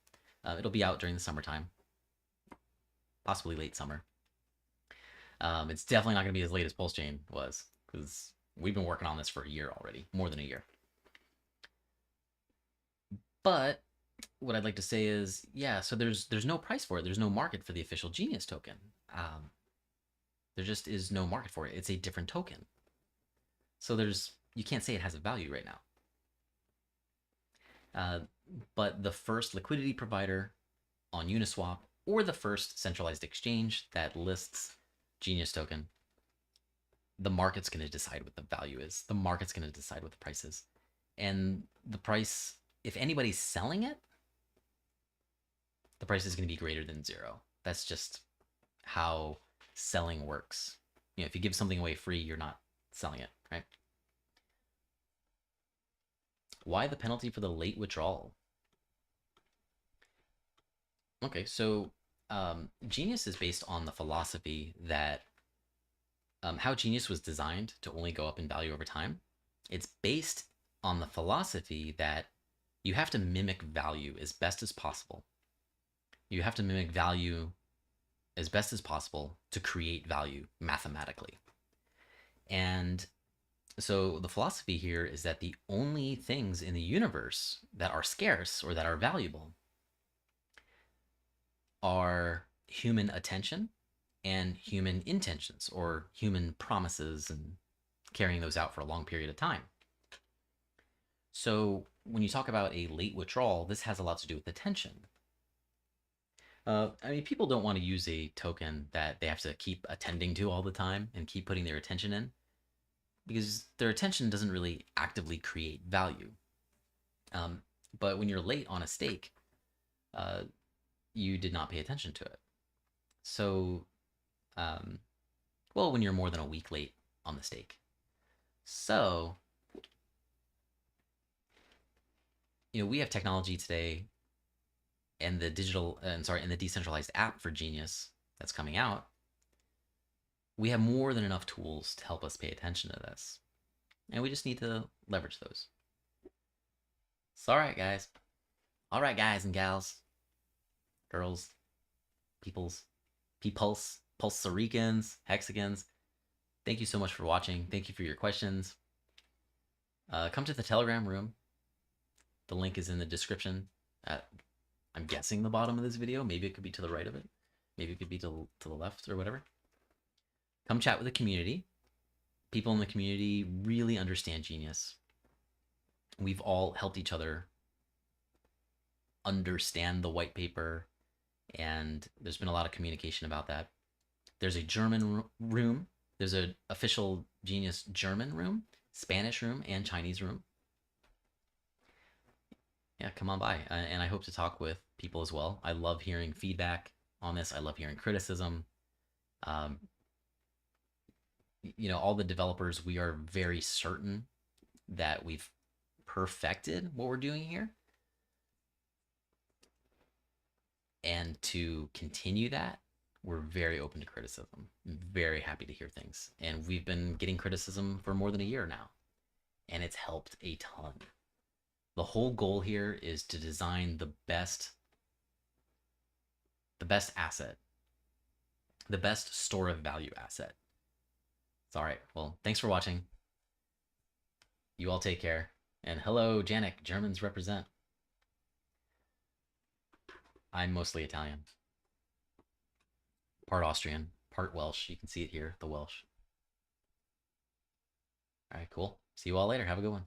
it'll be out during the summertime, possibly late summer. It's definitely not going to be as late as PulseChain was, because we've been working on this for a year already, more than a year. But what I'd like to say is, yeah, so there's no price for it. There's no market for the official Genius token. There just is no market for it. It's a different token. So you can't say it has a value right now. But the first liquidity provider on Uniswap, or the first centralized exchange that lists Genius token, the market's going to decide what the value is. The market's going to decide what the price is. And the price, if anybody's selling it, the price is going to be greater than 0. That's just how selling works. You know, if you give something away free, you're not selling it, right? Why the penalty for the late withdrawal? Okay, so Genius is based on the philosophy that how Genius was designed to only go up in value over time. It's based on the philosophy that you have to mimic value as best as possible. You have to mimic value as best as possible to create value mathematically. And so the philosophy here is that the only things in the universe that are scarce or that are valuable are human attention and human intentions, or human promises and carrying those out for a long period of time. So when you talk about a late withdrawal, this has a lot to do with attention. I mean, people don't want to use a token that they have to keep attending to all the time and keep putting their attention in, because their attention doesn't really actively create value. But when you're late on a stake, you did not pay attention to it. So, well, when you're more than a week late on the stake. So, you know, we have technology today, and the decentralized app for Genius that's coming out we have more than enough tools to help us pay attention to this. And we just need to leverage those. So, all right, guys. All right, guys and gals, girls, peoples, Puerto Ricans, Hexagons. Thank you so much for watching. Thank you for your questions. Come to the Telegram room. The link is in the description. I'm guessing the bottom of this video. Maybe it could be to the right of it. Maybe it could be to the left or whatever. Come chat with the community. People in the community really understand Genius. We've all helped each other understand the white paper, and there's been a lot of communication about that. There's a German room. There's an official Genius German room, Spanish room, and Chinese room. Yeah, come on by. And I hope to talk with people as well. I love hearing feedback on this. I love hearing criticism. You know, all the developers, we are very certain that we've perfected what we're doing here. And to continue that, we're very open to criticism. I'm very happy to hear things. And we've been getting criticism for more than a year now. And it's helped a ton. The whole goal here is to design the best asset, the best store of value asset. It's all right. Well, thanks for watching. You all take care. And hello, Janik. Germans represent. I'm mostly Italian. Part Austrian, part Welsh. You can see it here, the Welsh. All right, cool. See you all later. Have a good one.